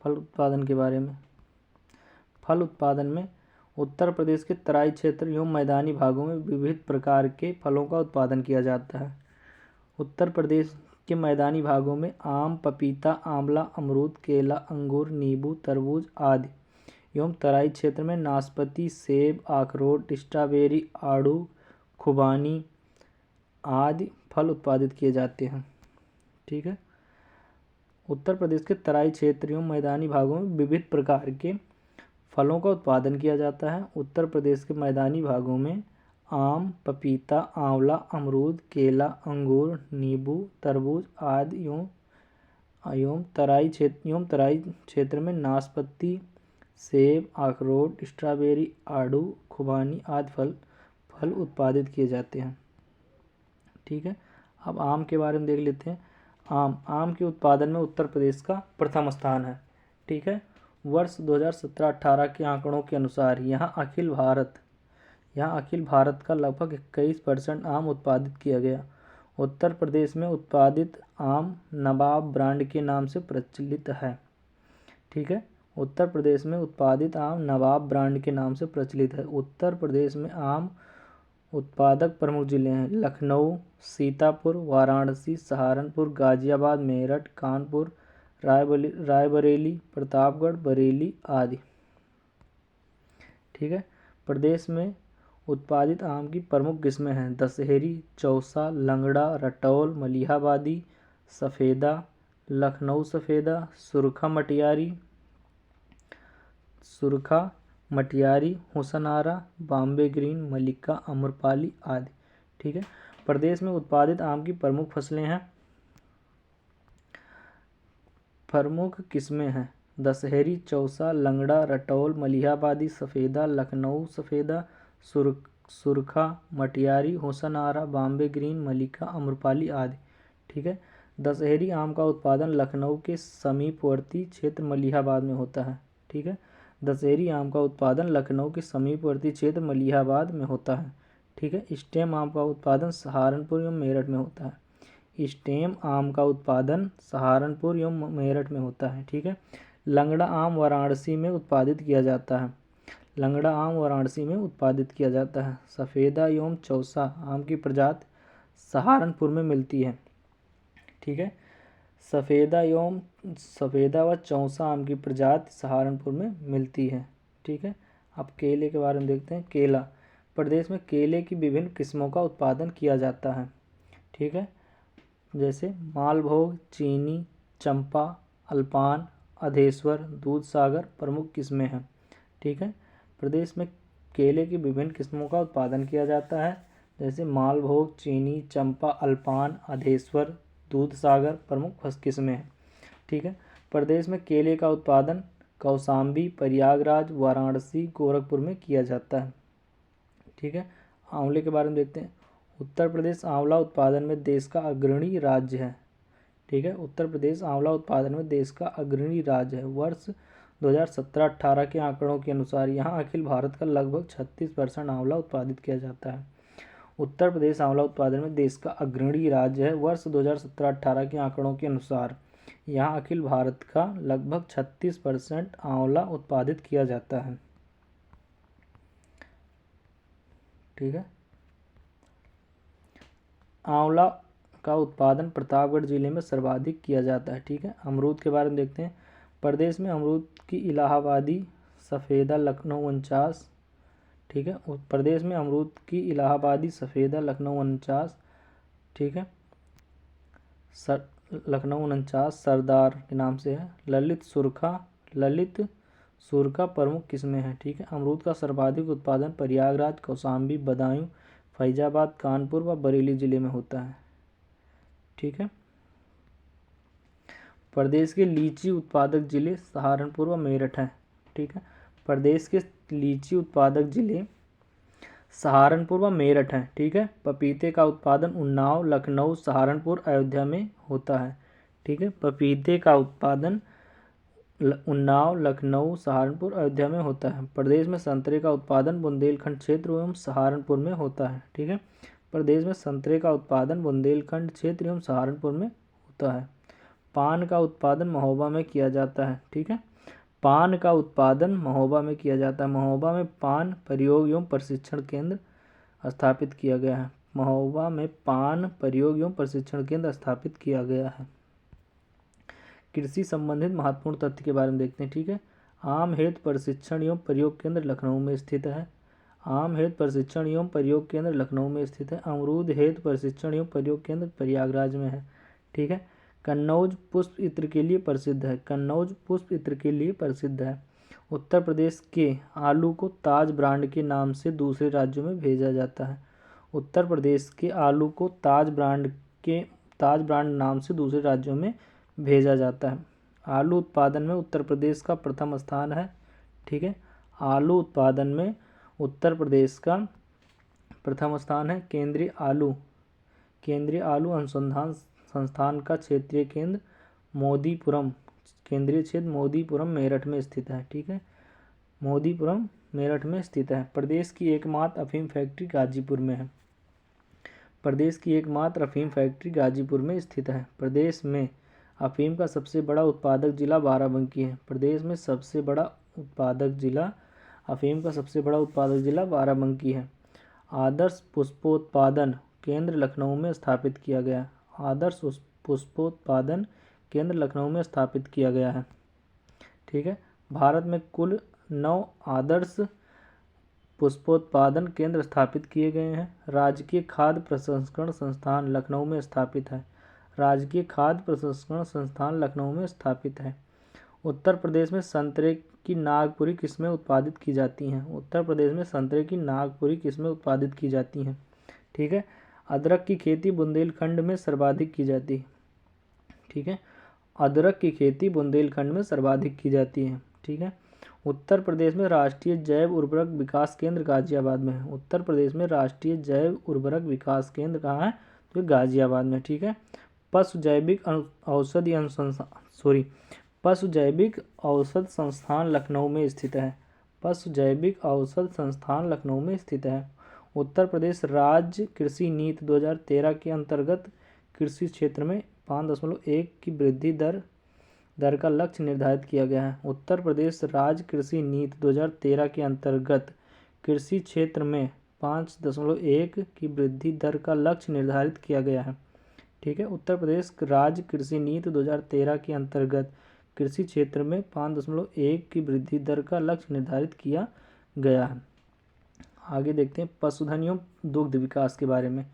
फल उत्पादन के बारे में। फल उत्पादन में उत्तर प्रदेश के तराई क्षेत्र एवं मैदानी भागों में विविध प्रकार के फलों का उत्पादन किया जाता है। उत्तर प्रदेश के मैदानी भागों में आम, पपीता, आंवला, अमरूद, केला, अंगूर, नींबू, तरबूज आदि एवं तराई क्षेत्र में नाशपाती, सेब, अखरोट, स्ट्रॉबेरी, आड़ू, खुबानी आदि फल उत्पादित किए जाते हैं, ठीक है। उत्तर प्रदेश के तराई क्षेत्र एवं मैदानी भागों में विविध प्रकार के फलों का उत्पादन किया जाता है। उत्तर प्रदेश के मैदानी भागों में आम, पपीता, आंवला, अमरूद, केला, अंगूर, नींबू, तरबूज आदि एवं तराई क्षेत्र में नाशपाती, सेब, अखरोट, स्ट्रॉबेरी, आड़ू, खुबानी आदि फल उत्पादित किए जाते हैं, ठीक है। अब आम के बारे में देख लेते हैं। आम के उत्पादन में उत्तर प्रदेश का प्रथम स्थान है, ठीक है। वर्ष 2017-18 के आंकड़ों के अनुसार यहाँ अखिल भारत का लगभग 21% आम उत्पादित किया गया। उत्तर प्रदेश में उत्पादित आम नवाब ब्रांड के नाम से प्रचलित है, ठीक है। उत्तर प्रदेश में उत्पादित आम नवाब ब्रांड के नाम से प्रचलित है। उत्तर प्रदेश में आम उत्पादक प्रमुख जिले हैं लखनऊ, सीतापुर, वाराणसी, सहारनपुर, गाजियाबाद, मेरठ, कानपुर, रायबरेली, प्रतापगढ़, बरेली आदि। ठीक है। प्रदेश में उत्पादित आम की प्रमुख किस्में हैं दशहरी, चौसा, लंगड़ा, रटौल, मलिहाबादी, सफ़ेदा, लखनऊ सफ़ेदा, सुरखा मटियारी, हुसनारा, बॉम्बे ग्रीन, मलिका, अम्रपाली आदि। ठीक है। प्रदेश में उत्पादित आम की प्रमुख फसलें हैं, प्रमुख किस्में हैं दशहरी, चौसा, लंगड़ा, रटौल, मलिहाबादी, सफ़ेदा, लखनऊ सफ़ेदा, सुरखा मटियारी, हुसनारा, बॉम्बे ग्रीन, मलिका, अम्रपाली आदि। ठीक है। दशहरी आम का उत्पादन लखनऊ के समीपवर्ती क्षेत्र मलिहाबाद में होता है। ठीक है। दशहरी आम का उत्पादन लखनऊ के समीपवर्ती क्षेत्र मलिहाबाद में होता है। ठीक है। स्टेम आम का उत्पादन सहारनपुर एवं मेरठ में होता है। स्टेम आम का उत्पादन सहारनपुर एवं मेरठ में होता है। ठीक है। लंगड़ा आम वाराणसी में उत्पादित किया जाता है। लंगड़ा आम वाराणसी में उत्पादित किया जाता है। सफ़ेदा एवं चौसा आम की प्रजाति सहारनपुर में मिलती है। ठीक है। सफ़ेदा व चौसा आम की प्रजाति सहारनपुर में मिलती है। ठीक है। अब केले के बारे में देखते हैं। केला, प्रदेश में केले की विभिन्न किस्मों का उत्पादन किया जाता है। ठीक है। जैसे मालभोग, चीनी, चंपा, अल्पान, अधेश्वर, दूधसागर प्रमुख किस्में हैं। ठीक है। प्रदेश में केले की विभिन्न किस्मों का उत्पादन किया जाता है, जैसे मालभोग, चीनी, चंपा, अल्पान, अधेश्वर, दूधसागर प्रमुख किस्में हैं। ठीक है। प्रदेश में केले का उत्पादन कौशाम्बी, प्रयागराज, वाराणसी, गोरखपुर में किया जाता है। ठीक है। आंवले के बारे में देखते हैं। उत्तर प्रदेश आंवला उत्पादन में देश का अग्रणी राज्य है। ठीक है। उत्तर प्रदेश आंवला उत्पादन में देश का अग्रणी राज्य है। वर्ष 2017-18 के आंकड़ों के अनुसार यहाँ अखिल भारत का लगभग 36% आंवला उत्पादित किया जाता है। उत्तर प्रदेश आंवला उत्पादन में देश का अग्रणी राज्य है। वर्ष 2017-18 के आंकड़ों के अनुसार यहाँ अखिल भारत का लगभग 36% आंवला उत्पादित किया जाता है। ठीक है। आंवला का उत्पादन प्रतापगढ़ जिले में सर्वाधिक किया जाता है। ठीक है। अमरूद के बारे में देखते हैं। प्रदेश में अमरूद की इलाहाबादी, सफ़ेदा, लखनऊ 49। ठीक है। प्रदेश में अमरूद की इलाहाबादी, सफ़ेदा, लखनऊ 49। ठीक है। लखनऊ 49 सरदार के नाम से है। ललित सुरखा प्रमुख किस्में हैं। ठीक है। अमरूद का सर्वाधिक उत्पादन प्रयागराज, कौशाम्बी, बदायूं, फैजाबाद, कानपुर व बरेली जिले में होता है। ठीक है। प्रदेश के लीची उत्पादक जिले सहारनपुर व मेरठ हैं। ठीक है। प्रदेश के लीची उत्पादक जिले सहारनपुर व मेरठ हैं। ठीक है। पपीते का उत्पादन उन्नाव, लखनऊ, सहारनपुर, अयोध्या में होता है। ठीक है। पपीते का उत्पादन उन्नाव, लखनऊ, सहारनपुर, अयोध्या में होता है। प्रदेश में संतरे का उत्पादन बुंदेलखंड क्षेत्र एवं सहारनपुर में होता है। ठीक है। प्रदेश में संतरे का उत्पादन बुंदेलखंड क्षेत्र एवं सहारनपुर में होता है। पान का उत्पादन महोबा में किया जाता है। ठीक है। पान का उत्पादन महोबा में किया जाता है। महोबा में पान प्रयोग एवं प्रशिक्षण केंद्र स्थापित किया गया है। महोबा में पान प्रयोग एवं प्रशिक्षण केंद्र स्थापित किया गया है। कृषि संबंधित महत्वपूर्ण तथ्य के बारे में देखते हैं। ठीक है। आम हेतु प्रशिक्षण एवं प्रयोग केंद्र लखनऊ में स्थित है। आम हेतु प्रशिक्षण एवं प्रयोग केंद्र लखनऊ में स्थित है। अमरूद हेतु प्रशिक्षण एवं प्रयोग केंद्र प्रयागराज में है। ठीक है। कन्नौज पुष्प इत्र के लिए प्रसिद्ध है। कन्नौज पुष्प इत्र के लिए प्रसिद्ध है। उत्तर प्रदेश के आलू को ताज ब्रांड के नाम से दूसरे राज्यों में भेजा जाता है। उत्तर प्रदेश के आलू को ताज ब्रांड नाम से दूसरे राज्यों में भेजा जाता है। आलू उत्पादन में उत्तर प्रदेश का प्रथम स्थान है। ठीक है। आलू उत्पादन में उत्तर प्रदेश का प्रथम स्थान है। केंद्रीय आलू अनुसंधान संस्थान का क्षेत्रीय केंद्र मोदीपुरम, केंद्रीय क्षेत्र मोदीपुरम मेरठ में स्थित है। ठीक है। मोदीपुरम मेरठ में स्थित है। प्रदेश की एकमात्र अफीम फैक्ट्री गाजीपुर में है। प्रदेश की एकमात्र अफीम फैक्ट्री गाजीपुर में स्थित है। प्रदेश में अफीम का सबसे बड़ा उत्पादक जिला बाराबंकी है। प्रदेश में सबसे बड़ा उत्पादक जिला अफीम का सबसे बड़ा उत्पादक जिला बाराबंकी है। आदर्श पुष्पोत्पादन केंद्र लखनऊ में स्थापित किया गया। आदर्श पुष्पोत्पादन केंद्र लखनऊ में स्थापित किया गया है। ठीक है। भारत में कुल 9 आदर्श पुष्पोत्पादन केंद्र स्थापित किए गए हैं। राजकीय खाद्य प्रसंस्करण संस्थान लखनऊ में स्थापित है। राजकीय खाद्य प्रसंस्करण संस्थान लखनऊ में स्थापित है। उत्तर प्रदेश में संतरे की नागपुरी किस्में उत्पादित की जाती हैं। उत्तर प्रदेश में संतरे की नागपुरी किस्में उत्पादित की जाती हैं। ठीक है। अदरक की खेती बुंदेलखंड में सर्वाधिक की जाती है। ठीक है। अदरक की खेती बुंदेलखंड में सर्वाधिक की जाती है। ठीक है। उत्तर प्रदेश में राष्ट्रीय जैव उर्वरक विकास केंद्र गाजियाबाद में है। उत्तर प्रदेश में राष्ट्रीय जैव उर्वरक विकास केंद्र कहाँ है? तो गाजियाबाद में। ठीक है। पशु जैविक औषधि अनुसंधान पशु जैविक औषध संस्थान लखनऊ में स्थित है। पशु जैविक औषध संस्थान लखनऊ में स्थित है। उत्तर प्रदेश राज्य कृषि नीति 2013 के अंतर्गत कृषि क्षेत्र में 5.1 की वृद्धि दर का लक्ष्य निर्धारित किया गया है। उत्तर प्रदेश राज्य कृषि नीति 2013 के अंतर्गत कृषि क्षेत्र में 5.1 की वृद्धि दर का लक्ष्य निर्धारित किया गया है। ठीक है। उत्तर प्रदेश राज्य कृषि नीति 2013 के अंतर्गत कृषि क्षेत्र में 5.1 की वृद्धि दर का लक्ष्य निर्धारित किया गया है। आगे देखते हैं पशुधन एवं दुग्ध विकास के बारे में।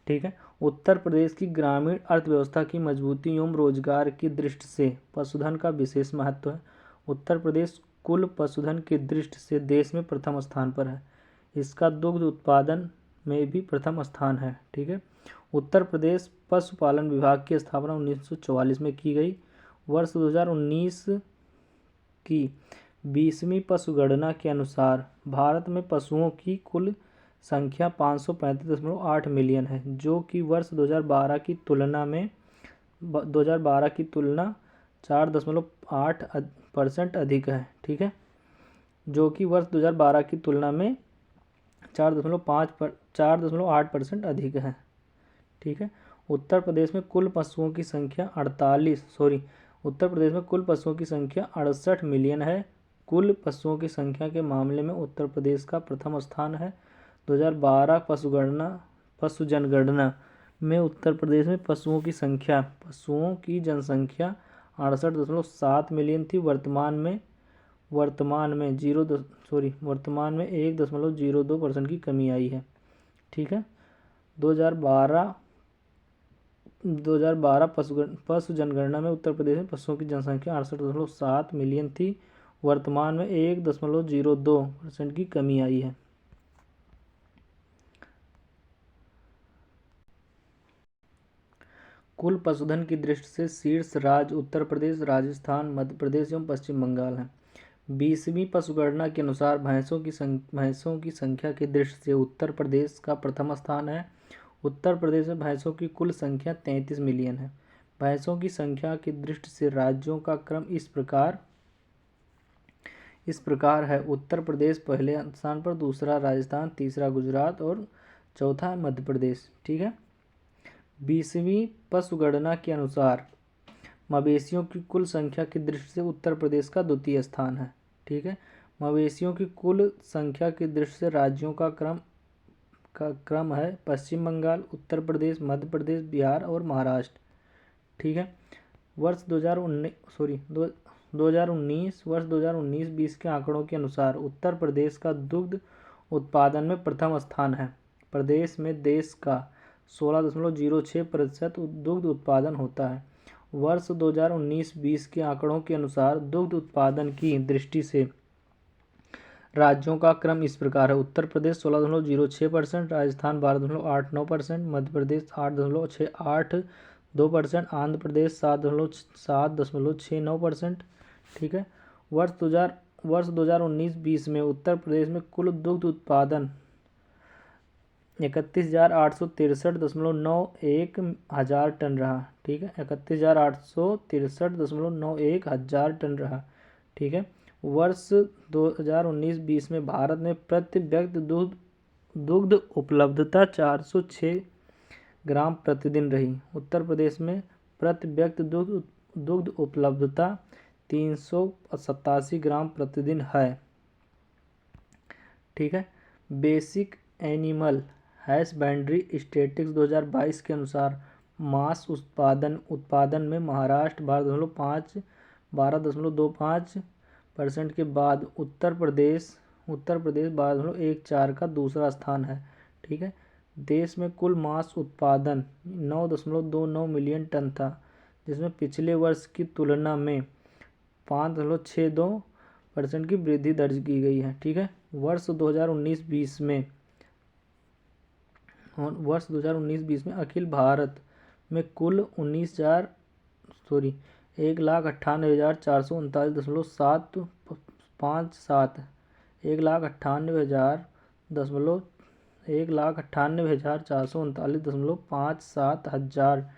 ठीक है। उत्तर प्रदेश की ग्रामीण अर्थव्यवस्था की मजबूती एवं रोजगार की दृष्टि से पशुधन का विशेष महत्व है। उत्तर प्रदेश कुल पशुधन की दृष्टि से देश में प्रथम स्थान पर है। इसका दुग्ध उत्पादन में भी प्रथम स्थान है। ठीक है। उत्तर प्रदेश पशुपालन विभाग की स्थापना 1944 में की गई। वर्ष 2019 की 20वीं पशुगणना के अनुसार भारत में पशुओं की कुल संख्या 535.8 मिलियन है, जो कि वर्ष 2012 की तुलना 4.8% अधिक है। ठीक है। जो कि वर्ष 2012 की तुलना में 4.8% अधिक है। ठीक है। उत्तर प्रदेश में कुल पशुओं की संख्या 68 मिलियन है। कुल पशुओं की संख्या के मामले में उत्तर प्रदेश का प्रथम स्थान है। 2012 पशु जनगणना में उत्तर प्रदेश में पशुओं की जनसंख्या 68.7 मिलियन थी। वर्तमान में 1.02% की कमी आई है। ठीक है। 2012 पशु जनगणना में उत्तर प्रदेश में पशुओं की जनसंख्या 68.7 मिलियन थी। वर्तमान में 1.02% की कमी आई है। कुल पशुधन की दृष्टि से शीर्ष राज्य उत्तर प्रदेश, राजस्थान, मध्य प्रदेश एवं पश्चिम बंगाल हैं। 20वीं पशुगणना के अनुसार भैंसों की संख्या की दृष्टि से उत्तर प्रदेश का प्रथम स्थान है। उत्तर प्रदेश में भैंसों की कुल संख्या 33 मिलियन है। भैंसों की संख्या की दृष्टि से राज्यों का क्रम इस प्रकार है। उत्तर प्रदेश पहले स्थान पर, दूसरा राजस्थान, तीसरा गुजरात और चौथा मध्य प्रदेश। ठीक है। 20वीं पशुगणना के अनुसार मवेशियों की कुल संख्या की दृष्टि से उत्तर प्रदेश का द्वितीय स्थान है। ठीक है। मवेशियों की कुल संख्या की दृष्टि से राज्यों का क्रम है पश्चिम बंगाल, उत्तर प्रदेश, मध्य प्रदेश, बिहार और महाराष्ट्र। ठीक है। वर्ष 2019-20 के आंकड़ों के अनुसार उत्तर प्रदेश का दुग्ध उत्पादन में प्रथम स्थान है। प्रदेश में देश का 16.06% दुग्ध उत्पादन होता है। वर्ष 2019-20 के आंकड़ों के अनुसार दुग्ध उत्पादन की दृष्टि से राज्यों का क्रम इस प्रकार है। उत्तर प्रदेश 16.06%, राजस्थान 12.89%, मध्य प्रदेश 8.682%, आंध्र प्रदेश 7.69%। ठीक है। वर्ष 2019-20 में उत्तर प्रदेश में कुल दुग्ध उत्पादन 31,863.91 हज़ार टन रहा। ठीक है। 31,863.91 हज़ार टन रहा। ठीक है। वर्ष 2019-20 में भारत में प्रति व्यक्ति दुग्ध उपलब्धता 406 ग्राम प्रतिदिन रही। उत्तर प्रदेश में प्रति व्यक्ति दुग्ध उपलब्धता 387 ग्राम प्रतिदिन है। ठीक है। बेसिक एनिमल हैसबैंड्री स्टैटिस्टिक्स 2022 के अनुसार मांस उत्पादन में महाराष्ट्र 12.25% के बाद उत्तर प्रदेश 12.14 का दूसरा स्थान है। ठीक है। देश में कुल मांस उत्पादन 9.29 मिलियन टन था, जिसमें पिछले वर्ष की तुलना में 5.62% की वृद्धि दर्ज की गई है। ठीक है। वर्ष 2019-20 में अखिल भारत में कुल 1,98,439.57 हजार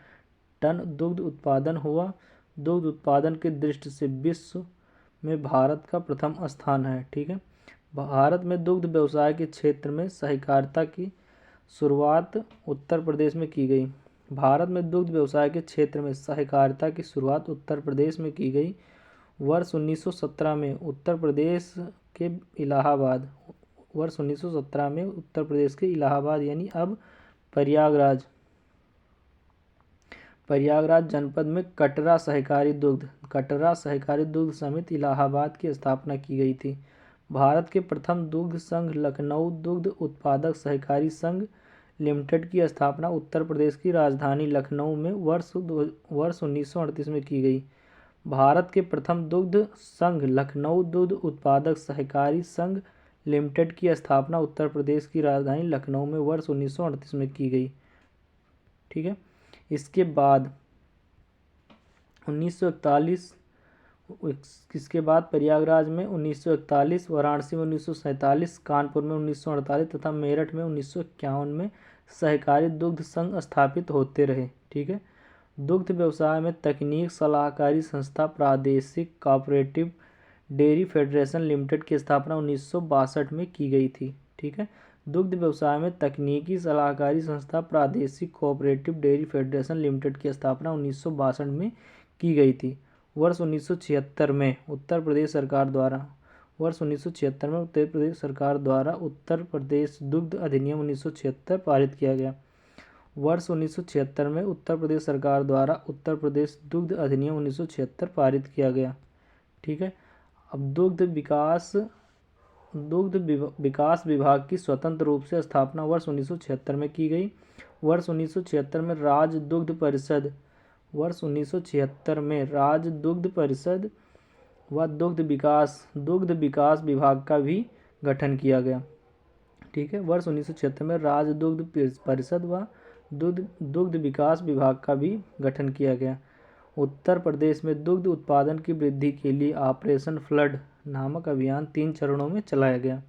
टन दुग्ध उत्पादन हुआ। दुग्ध उत्पादन की दृष्टि से विश्व में भारत का प्रथम स्थान है। ठीक है। भारत में दुग्ध व्यवसाय के क्षेत्र में सहकारिता की शुरुआत उत्तर प्रदेश में की गई। भारत में दुग्ध व्यवसाय के क्षेत्र में सहकारिता की शुरुआत उत्तर प्रदेश में की गई। वर्ष 1917 में उत्तर प्रदेश के इलाहाबाद यानी अब प्रयागराज जनपद में कटरा सहकारी दुग्ध समिति इलाहाबाद की स्थापना की गई थी। भारत के प्रथम दुग्ध संघ लखनऊ दुग्ध उत्पादक सहकारी संघ लिमिटेड की स्थापना उत्तर प्रदेश की राजधानी लखनऊ में वर्ष 1938 में की गई। भारत के प्रथम दुग्ध संघ लखनऊ दुग्ध उत्पादक सहकारी संघ लिमिटेड की स्थापना उत्तर प्रदेश की राजधानी लखनऊ में वर्ष 1938 में की गई। ठीक है। इसके बाद 1941 प्रयागराज में 1941, वाराणसी में 1947, कानपुर में 1948 तथा मेरठ में 1951 में सहकारी दुग्ध संघ स्थापित होते रहे। ठीक है। दुग्ध व्यवसाय में तकनीक सलाहकारी संस्था प्रादेशिक कोऑपरेटिव डेयरी फेडरेशन लिमिटेड की स्थापना 1962 में की गई थी। ठीक है। दुग्ध व्यवसाय में तकनीकी सलाहकारी संस्था प्रादेशिक कोऑपरेटिव डेयरी फेडरेशन लिमिटेड की स्थापना 1962 में की गई थी। वर्ष 1976 में उत्तर प्रदेश सरकार द्वारा उत्तर प्रदेश दुग्ध अधिनियम 1976 पारित किया गया। वर्ष 1976 में उत्तर प्रदेश सरकार द्वारा उत्तर प्रदेश दुग्ध अधिनियम 1976 पारित किया गया। ठीक है। अब दुग्ध विकास विभाग की स्वतंत्र रूप से स्थापना वर्ष 1976 में की गई। वर्ष 1976 में राज्य दुग्ध परिषद व दुग्ध विकास विभाग का भी गठन किया गया। ठीक है। वर्ष 1976 में राज्य दुग्ध परिषद व दुग्ध विकास विभाग का भी गठन किया गया। उत्तर प्रदेश में दुग्ध उत्पादन की वृद्धि के लिए ऑपरेशन फ्लड नामक अभियान 3 चरणों में चलाया गया।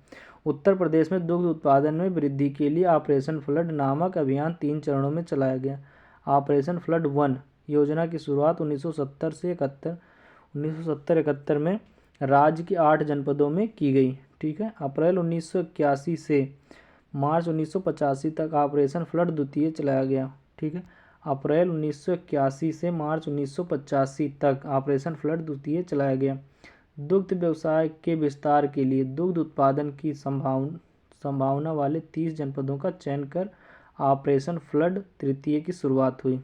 उत्तर प्रदेश में दुग्ध उत्पादन में वृद्धि के लिए ऑपरेशन फ्लड नामक अभियान 3 चरणों में चलाया गया। ऑपरेशन फ्लड 1 योजना की शुरुआत 1970-71 में राज्य के 8 जनपदों में की गई। ठीक है। अप्रैल 1981 से मार्च 1985 तक ऑपरेशन फ्लड द्वितीय चलाया गया। ठीक है। अप्रैल 1981 से मार्च 1985 तक ऑपरेशन फ्लड द्वितीय चलाया गया। दुग्ध व्यवसाय के विस्तार के लिए दुग्ध उत्पादन की संभावना वाले 30 जनपदों का चयन कर ऑपरेशन फ्लड तृतीय की शुरुआत हुई।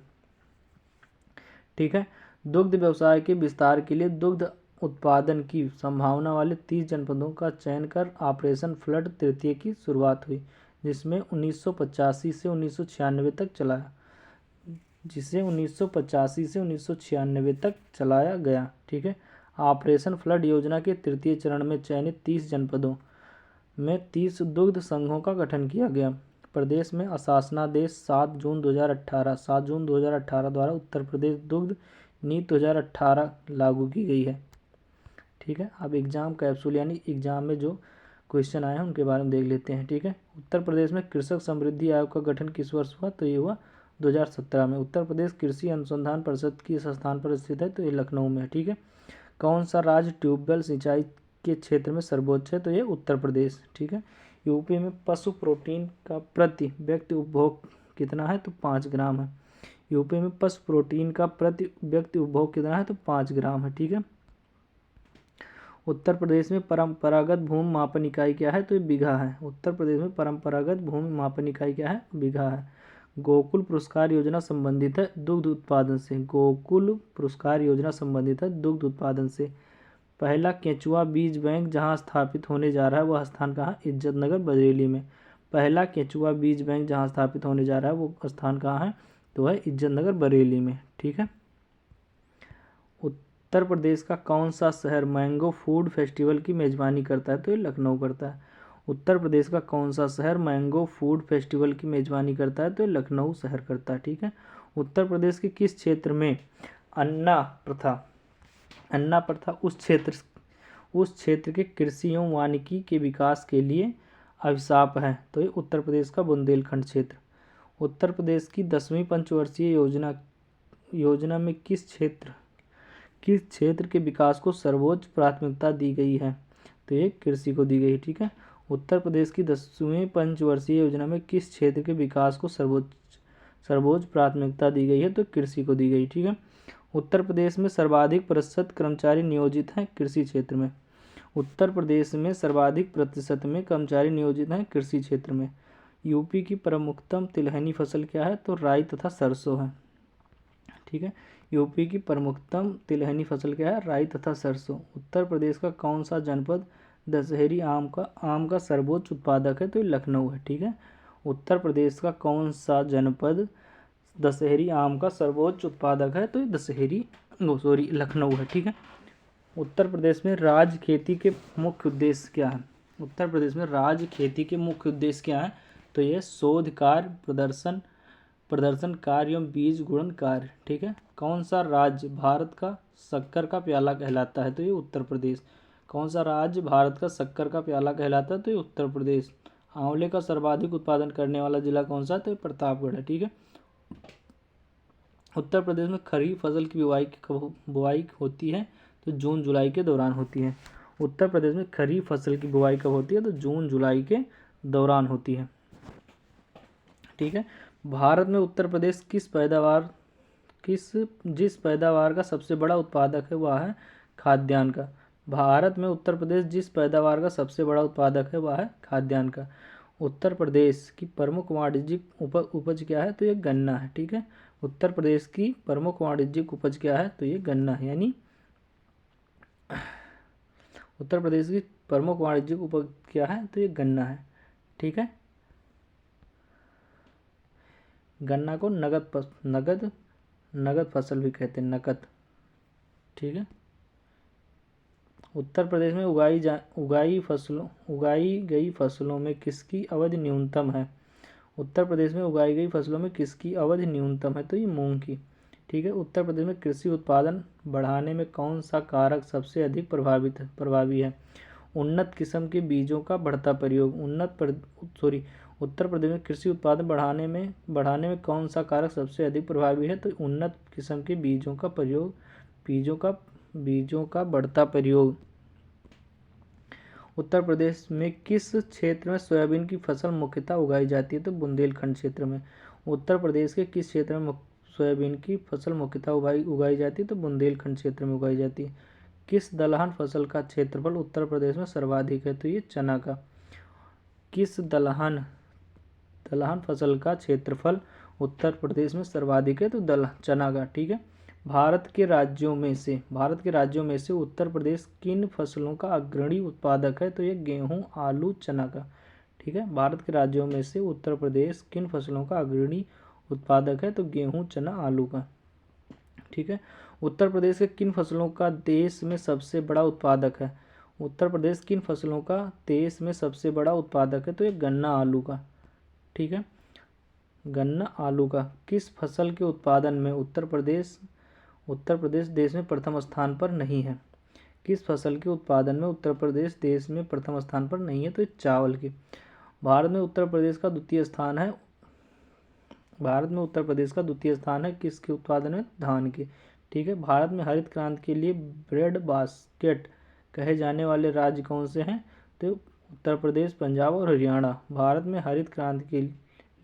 ठीक है। दुग्ध व्यवसाय के विस्तार के लिए दुग्ध उत्पादन की संभावना वाले 30 जनपदों का चयन कर ऑपरेशन फ्लड तृतीय की शुरुआत हुई, जिसमें 1985 से 1996 तक चलाया गया। ठीक है। ऑपरेशन फ्लड योजना के तृतीय चरण में चयनित 30 जनपदों में 30 दुग्ध संघों का गठन किया गया। प्रदेश में शासनादेश 7 जून 2018 द्वारा उत्तर प्रदेश दुग्ध नीति 2018 लागू की गई है। ठीक है। अब एग्जाम कैप्सूल यानी एग्जाम में जो क्वेश्चन आए हैं उनके बारे में देख लेते हैं। ठीक है। उत्तर प्रदेश में कृषक समृद्धि आयोग का गठन किस वर्ष हुआ? तो ये हुआ 2017 में। उत्तर प्रदेश कृषि अनुसंधान परिषद किस स्थान पर स्थित है? तो ये लखनऊ में है। ठीक है। कौन सा राज्य ट्यूबवेल सिंचाई के क्षेत्र में सर्वोच्च है? तो ये उत्तर प्रदेश। ठीक है। यूपी में पशु प्रोटीन का प्रति व्यक्ति उपभोग कितना है? तो 5 ग्राम है। यूपी में पशु प्रोटीन का प्रति व्यक्ति उपभोग कितना है? तो 5 ग्राम है। ठीक है। उत्तर प्रदेश में परंपरागत भूमि मापन इकाई क्या है? तो ये बीघा है। उत्तर प्रदेश में परंपरागत भूमि मापन इकाई क्या है? बीघा है। गोकुल पुरस्कार योजना संबंधित है दुग्ध उत्पादन से। गोकुल पुरस्कार योजना संबंधित है दुग्ध उत्पादन से। पहला केंचुआ बीज बैंक जहां स्थापित होने जा रहा है वह स्थान कहाँ? इज्जतनगर बरेली में। पहला केंचुआ बीज बैंक जहां स्थापित होने जा रहा है वो स्थान कहाँ है? तो है इज्जतनगर बरेली में। ठीक है। उत्तर प्रदेश का कौन सा शहर मैंगो फूड फेस्टिवल की मेजबानी करता है? तो ये लखनऊ करता है। उत्तर प्रदेश का कौन सा शहर मैंगो फूड फेस्टिवल की मेजबानी करता है? तो ये लखनऊ शहर करता है। ठीक है। उत्तर प्रदेश के किस क्षेत्र में अन्ना प्रथा उस क्षेत्र के कृषि एवं वानिकी के विकास के लिए अभिशाप है? तो ये उत्तर प्रदेश का बुंदेलखंड क्षेत्र। उत्तर प्रदेश की 10वीं पंचवर्षीय योजना में किस क्षेत्र के विकास को सर्वोच्च प्राथमिकता दी गई है? तो ये कृषि को दी गई। ठीक है। उत्तर प्रदेश की 10वीं पंचवर्षीय योजना में किस क्षेत्र के विकास को सर्वोच्च प्राथमिकता दी गई है? तो कृषि को दी गई। ठीक है। उत्तर प्रदेश में सर्वाधिक प्रतिशत कर्मचारी नियोजित हैं कृषि क्षेत्र में। उत्तर प्रदेश में सर्वाधिक प्रतिशत में कर्मचारी नियोजित हैं कृषि क्षेत्र में। यूपी की प्रमुखतम तिलहनी फसल क्या है? तो राई तथा सरसों है। ठीक है। यूपी की प्रमुखतम तिलहनी फसल क्या है? राई तथा सरसों। उत्तर प्रदेश का कौन सा जनपद दशहरी आम का सर्वोच्च उत्पादक है? तो ये लखनऊ है। ठीक है। उत्तर प्रदेश का कौन सा जनपद दशहरी आम का सर्वोच्च उत्पादक है? तो ये लखनऊ है। ठीक है। उत्तर प्रदेश में राज्य खेती के मुख्य उद्देश्य क्या है? उत्तर प्रदेश में राज्य खेती के मुख्य उद्देश्य क्या है? तो ये शोध कार्य, प्रदर्शन कार्य एवं बीज गुणन कार्य। ठीक है। कौन सा राज्य भारत का शक्कर का प्याला कहलाता है? तो ये उत्तर प्रदेश। कौन सा राज्य भारत का शक्कर का प्याला कहलाता है? तो ये उत्तर प्रदेश। आंवले का सर्वाधिक उत्पादन करने वाला जिला कौन सा है? तो ये प्रतापगढ़ है। ठीक है। उत्तर प्रदेश में खरीफ फसल की बुआई होती है? तो जून जुलाई के दौरान होती है। उत्तर प्रदेश में खरीफ फसल की बुआई कब होती है? तो जून जुलाई के दौरान होती है। ठीक है। भारत में उत्तर प्रदेश जिस पैदावार का सबसे बड़ा उत्पादक है वह है खाद्यान्न का। भारत में उत्तर प्रदेश जिस पैदावार का सबसे बड़ा उत्पादक है वह है खाद्यान्न का। उत्तर प्रदेश की प्रमुख वाणिज्यिक उपज क्या है? तो ये गन्ना है। ठीक है। उत्तर प्रदेश की प्रमुख वाणिज्यिक उपज क्या है? तो ये गन्ना है। यानी उत्तर प्रदेश की प्रमुख वाणिज्यिक उपज क्या है? तो ये गन्ना है। ठीक है। गन्ना को नगद फसल भी कहते हैं, नकद। ठीक है। उत्तर प्रदेश में उगाई गई फसलों में किसकी अवधि न्यूनतम है? उत्तर प्रदेश में उगाई गई फसलों में किसकी अवधि न्यूनतम है? तो ये मूंग की। ठीक है। उत्तर प्रदेश में कृषि उत्पादन बढ़ाने में कौन सा कारक सबसे अधिक प्रभावी है? उन्नत किस्म के बीजों का बढ़ता प्रयोग। उत्तर प्रदेश में कृषि उत्पादन बढ़ाने में कौन सा कारक सबसे अधिक प्रभावी है? तो उन्नत किस्म के बीजों का बढ़ता प्रयोग। उत्तर प्रदेश में किस क्षेत्र में सोयाबीन की फसल मुख्यतः उगाई जाती है? तो बुंदेलखंड क्षेत्र में। उत्तर प्रदेश के किस क्षेत्र में सोयाबीन की फसल मुख्यतः उगाई जाती है? तो बुंदेलखंड क्षेत्र में उगाई जाती है। किस दलहन फसल का क्षेत्रफल उत्तर प्रदेश में सर्वाधिक है? तो ये चना का। किस दलहन फसल का क्षेत्रफल उत्तर प्रदेश में सर्वाधिक है? तो चना का। ठीक है। भारत के राज्यों में से उत्तर प्रदेश किन फसलों का अग्रणी उत्पादक है? तो ये गेहूं, आलू, चना का। ठीक है। भारत के राज्यों में से उत्तर प्रदेश किन फसलों का अग्रणी उत्पादक है? तो गेहूं, चना, आलू का। ठीक है। उत्तर प्रदेश के किन फसलों का देश में सबसे बड़ा उत्पादक है? उत्तर प्रदेश किन फसलों का देश में सबसे बड़ा उत्पादक है? तो ये गन्ना, आलू का। ठीक है। गन्ना, आलू का। किस फसल के उत्पादन में उत्तर प्रदेश देश में प्रथम स्थान पर नहीं है? किस फसल के उत्पादन में उत्तर प्रदेश देश में प्रथम स्थान पर नहीं है? तो चावल की। भारत में उत्तर प्रदेश का द्वितीय स्थान है किसके उत्पादन में? धान के। ठीक है। भारत में हरित क्रांति के लिए ब्रेड बास्केट कहे जाने वाले राज्य कौन से हैं? तो उत्तर प्रदेश, पंजाब और हरियाणा। भारत में हरित क्रांति के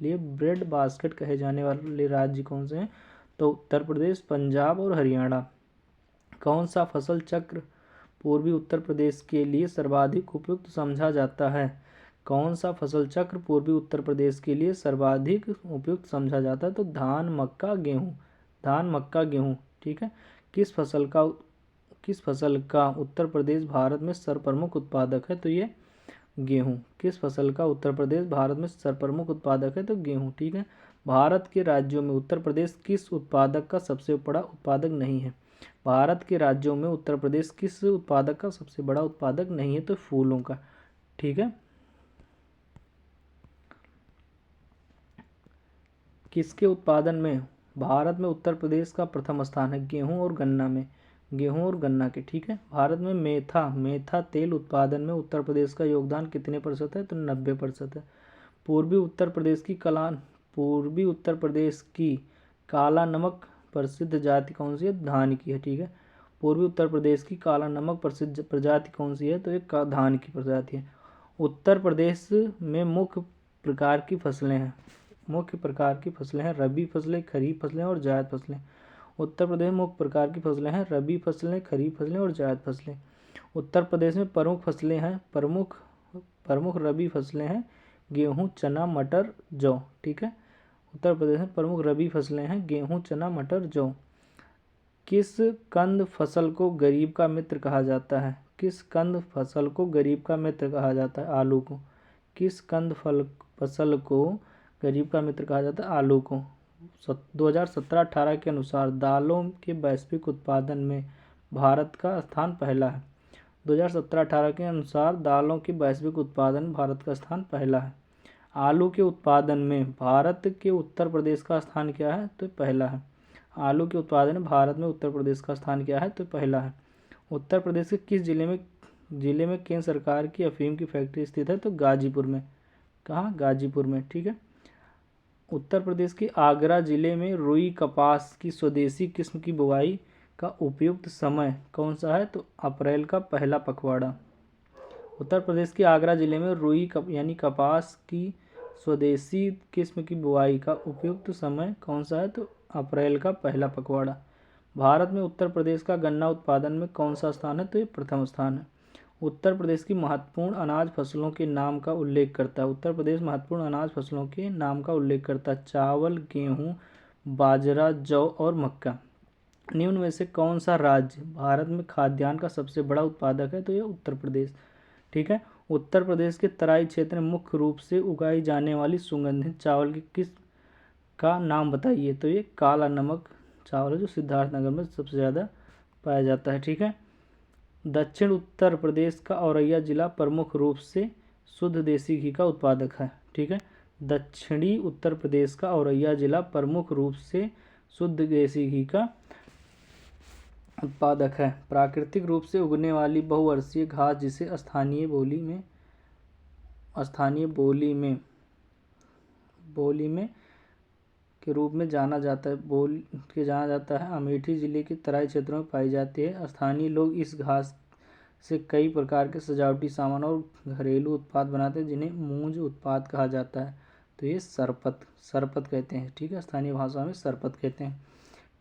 लिए ब्रेड बास्केट कहे जाने वाले राज्य कौन से हैं? तो उत्तर प्रदेश, पंजाब और हरियाणा। कौन सा फसल चक्र पूर्वी उत्तर प्रदेश के लिए सर्वाधिक उपयुक्त समझा जाता है? कौन सा फसल चक्र पूर्वी उत्तर प्रदेश के लिए सर्वाधिक उपयुक्त समझा जाता है? तो धान, मक्का, गेहूँ। धान, मक्का, गेहूँ। ठीक है। किस फसल का उत्तर प्रदेश भारत में सर्वप्रमुख उत्पादक है? तो ये गेहूँ। किस फसल का उत्तर प्रदेश भारत में सर्वप्रमुख उत्पादक है? तो गेहूँ। ठीक है। भारत के राज्यों में उत्तर प्रदेश किस उत्पादक का सबसे बड़ा उत्पादक नहीं है? भारत के राज्यों में उत्तर प्रदेश किस उत्पादक का सबसे बड़ा उत्पादक नहीं है? तो फूलों का। ठीक है। किसके उत्पादन में भारत में उत्तर प्रदेश का प्रथम स्थान है? गेहूं और गन्ना में। गेहूं और गन्ना के। ठीक है। भारत में मेथा तेल उत्पादन में उत्तर प्रदेश का योगदान कितने प्रतिशत है? तो 90% है। पूर्वी उत्तर प्रदेश की काला नमक प्रसिद्ध जाति कौन सी है? धान की है। ठीक है। पूर्वी उत्तर प्रदेश की काला नमक प्रसिद्ध प्रजाति कौन सी है? तो एक धान की प्रजाति है। उत्तर प्रदेश में मुख्य प्रकार की फसलें हैं रबी फसलें, खरीफ फसलें और जायद फसलें। उत्तर प्रदेश में मुख्य प्रकार की फसलें हैं रबी फसलें, खरीफ फसलें और जायद फसलें। उत्तर प्रदेश में प्रमुख फसलें हैं प्रमुख रबी फसलें हैं गेहूं, चना, मटर, जौ। ठीक है। उत्तर प्रदेश में प्रमुख रबी फसलें हैं गेहूं, चना, मटर, जौ। किस कंद फसल को गरीब का मित्र कहा जाता है? किस कंद फसल को गरीब का मित्र कहा जाता है? आलू को। किस कंद फसल को गरीब का मित्र कहा जाता है? आलू को। 2017-18 के अनुसार दालों के वैश्विक उत्पादन में भारत का स्थान पहला है। 2017-18 के अनुसार दालों के वैश्विक उत्पादन में भारत का स्थान पहला है। आलू के उत्पादन में भारत के उत्तर प्रदेश का स्थान क्या है? तो पहला है। आलू के उत्पादन में भारत में उत्तर प्रदेश का स्थान क्या है? तो पहला है। उत्तर प्रदेश के किस जिले में केंद्र सरकार की अफीम की फैक्ट्री स्थित है? तो गाजीपुर में। कहाँ? गाजीपुर में। ठीक है। उत्तर प्रदेश के आगरा जिले में रुई कपास की स्वदेशी किस्म की बुवाई का उपयुक्त समय कौन सा है? तो अप्रैल का पहला पखवाड़ा। उत्तर प्रदेश के आगरा जिले में रुई यानी कपास की स्वदेशी किस्म की बुवाई का उपयुक्त समय कौन सा है? तो अप्रैल का पहला पखवाड़ा। भारत में उत्तर प्रदेश का गन्ना उत्पादन में कौन सा स्थान है? तो ये प्रथम स्थान है। उत्तर प्रदेश की महत्वपूर्ण अनाज फसलों के नाम का उल्लेख करता है। उत्तर प्रदेश महत्वपूर्ण अनाज फसलों के नाम का उल्लेख करता है। चावल, गेहूं, बाजरा, जौ और मक्का। निम्न में से कौन सा राज्य भारत में खाद्यान्न का सबसे बड़ा उत्पादक है? तो ये उत्तर प्रदेश। ठीक है। उत्तर प्रदेश के तराई क्षेत्र में मुख्य रूप से उगाई जाने वाली सुगंधित चावल की किस्म का नाम बताइए? तो ये काला नमक चावल है जो सिद्धार्थनगर में सबसे ज़्यादा पाया जाता है। ठीक है। दक्षिण उत्तर प्रदेश का औरैया जिला प्रमुख रूप से शुद्ध देसी घी का उत्पादक है। ठीक है। दक्षिणी उत्तर प्रदेश का औरैया जिला प्रमुख रूप से शुद्ध देसी घी का उत्पादक है। प्राकृतिक रूप से उगने वाली बहुवर्षीय घास जिसे स्थानीय बोली में के रूप में जाना जाता है अमेठी जिले के तराई क्षेत्रों में पाई जाती है। स्थानीय लोग इस घास से कई प्रकार के सजावटी सामान और घरेलू उत्पाद बनाते हैं जिन्हें मूंज उत्पाद कहा जाता है। तो ये सरपत कहते हैं। ठीक है। स्थानीय भाषा में सरपत कहते हैं।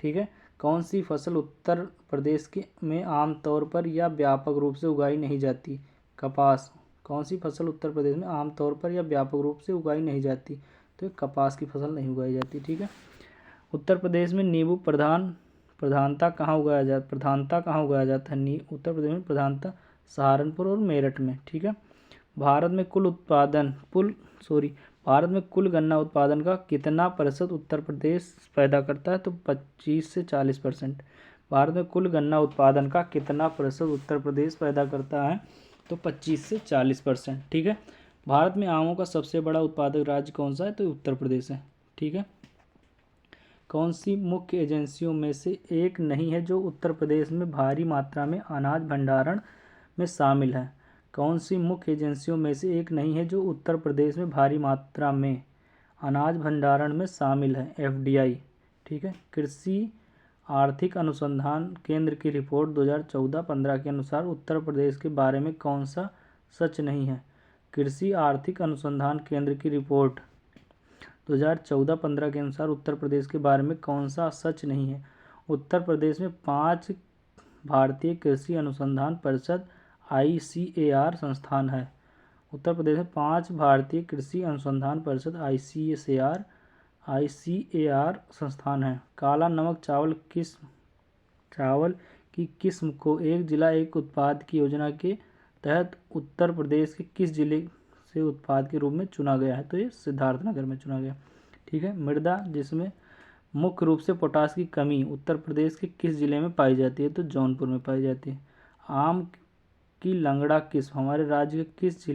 ठीक है। कौन सी फसल उत्तर प्रदेश में आमतौर पर या व्यापक रूप से उगाई नहीं जाती? कपास। कौन सी फसल उत्तर प्रदेश में आमतौर पर या व्यापक रूप से उगाई नहीं जाती? तो कपास की फसल नहीं उगाई जाती। ठीक है। उत्तर प्रदेश में नींबू प्रधानता कहाँ उगाया जाता है? उत्तर प्रदेश में प्रधानता सहारनपुर और मेरठ में। ठीक है। भारत में कुल गन्ना उत्पादन का कितना प्रतिशत उत्तर प्रदेश पैदा करता है? तो 25 से 40%। भारत में कुल गन्ना उत्पादन का कितना प्रतिशत उत्तर प्रदेश पैदा करता है? तो 25 से 40%। ठीक है। भारत में आमों का सबसे बड़ा उत्पादक राज्य कौन सा है? तो उत्तर प्रदेश है। ठीक है। कौन सी मुख्य एजेंसियों में से एक नहीं है जो उत्तर प्रदेश में भारी मात्रा में अनाज भंडारण में शामिल है? कौन सी मुख्य एजेंसियों में से एक नहीं है जो उत्तर प्रदेश में भारी मात्रा में अनाज भंडारण में शामिल है? FDI। ठीक है। कृषि आर्थिक अनुसंधान केंद्र की रिपोर्ट 2014-15 के अनुसार उत्तर प्रदेश के बारे में कौन सा सच नहीं है? कृषि आर्थिक अनुसंधान केंद्र की रिपोर्ट 2014-15 के अनुसार उत्तर प्रदेश के बारे में कौन सा सच नहीं है? उत्तर प्रदेश में भारतीय कृषि अनुसंधान परिषद ICAR संस्थान है? उत्तर प्रदेश में 5 भारतीय कृषि अनुसंधान परिषद ICAR संस्थान है। काला नमक चावल की किस्म को एक जिला एक उत्पाद की योजना के तहत उत्तर प्रदेश के किस जिले से उत्पाद के रूप में चुना गया है? तो ये सिद्धार्थनगर में चुना गया। ठीक है। मृदा जिसमें मुख्य रूप से पोटास की कमी उत्तर प्रदेश के किस जिले में पाई जाती है? तो जौनपुर में पाई जाती है। आम की लंगड़ा किस्म हमारे राज्य के किस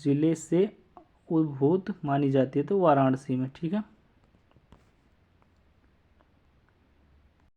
जिले से उद्भूत मानी जाती है? तो वाराणसी में। ठीक है।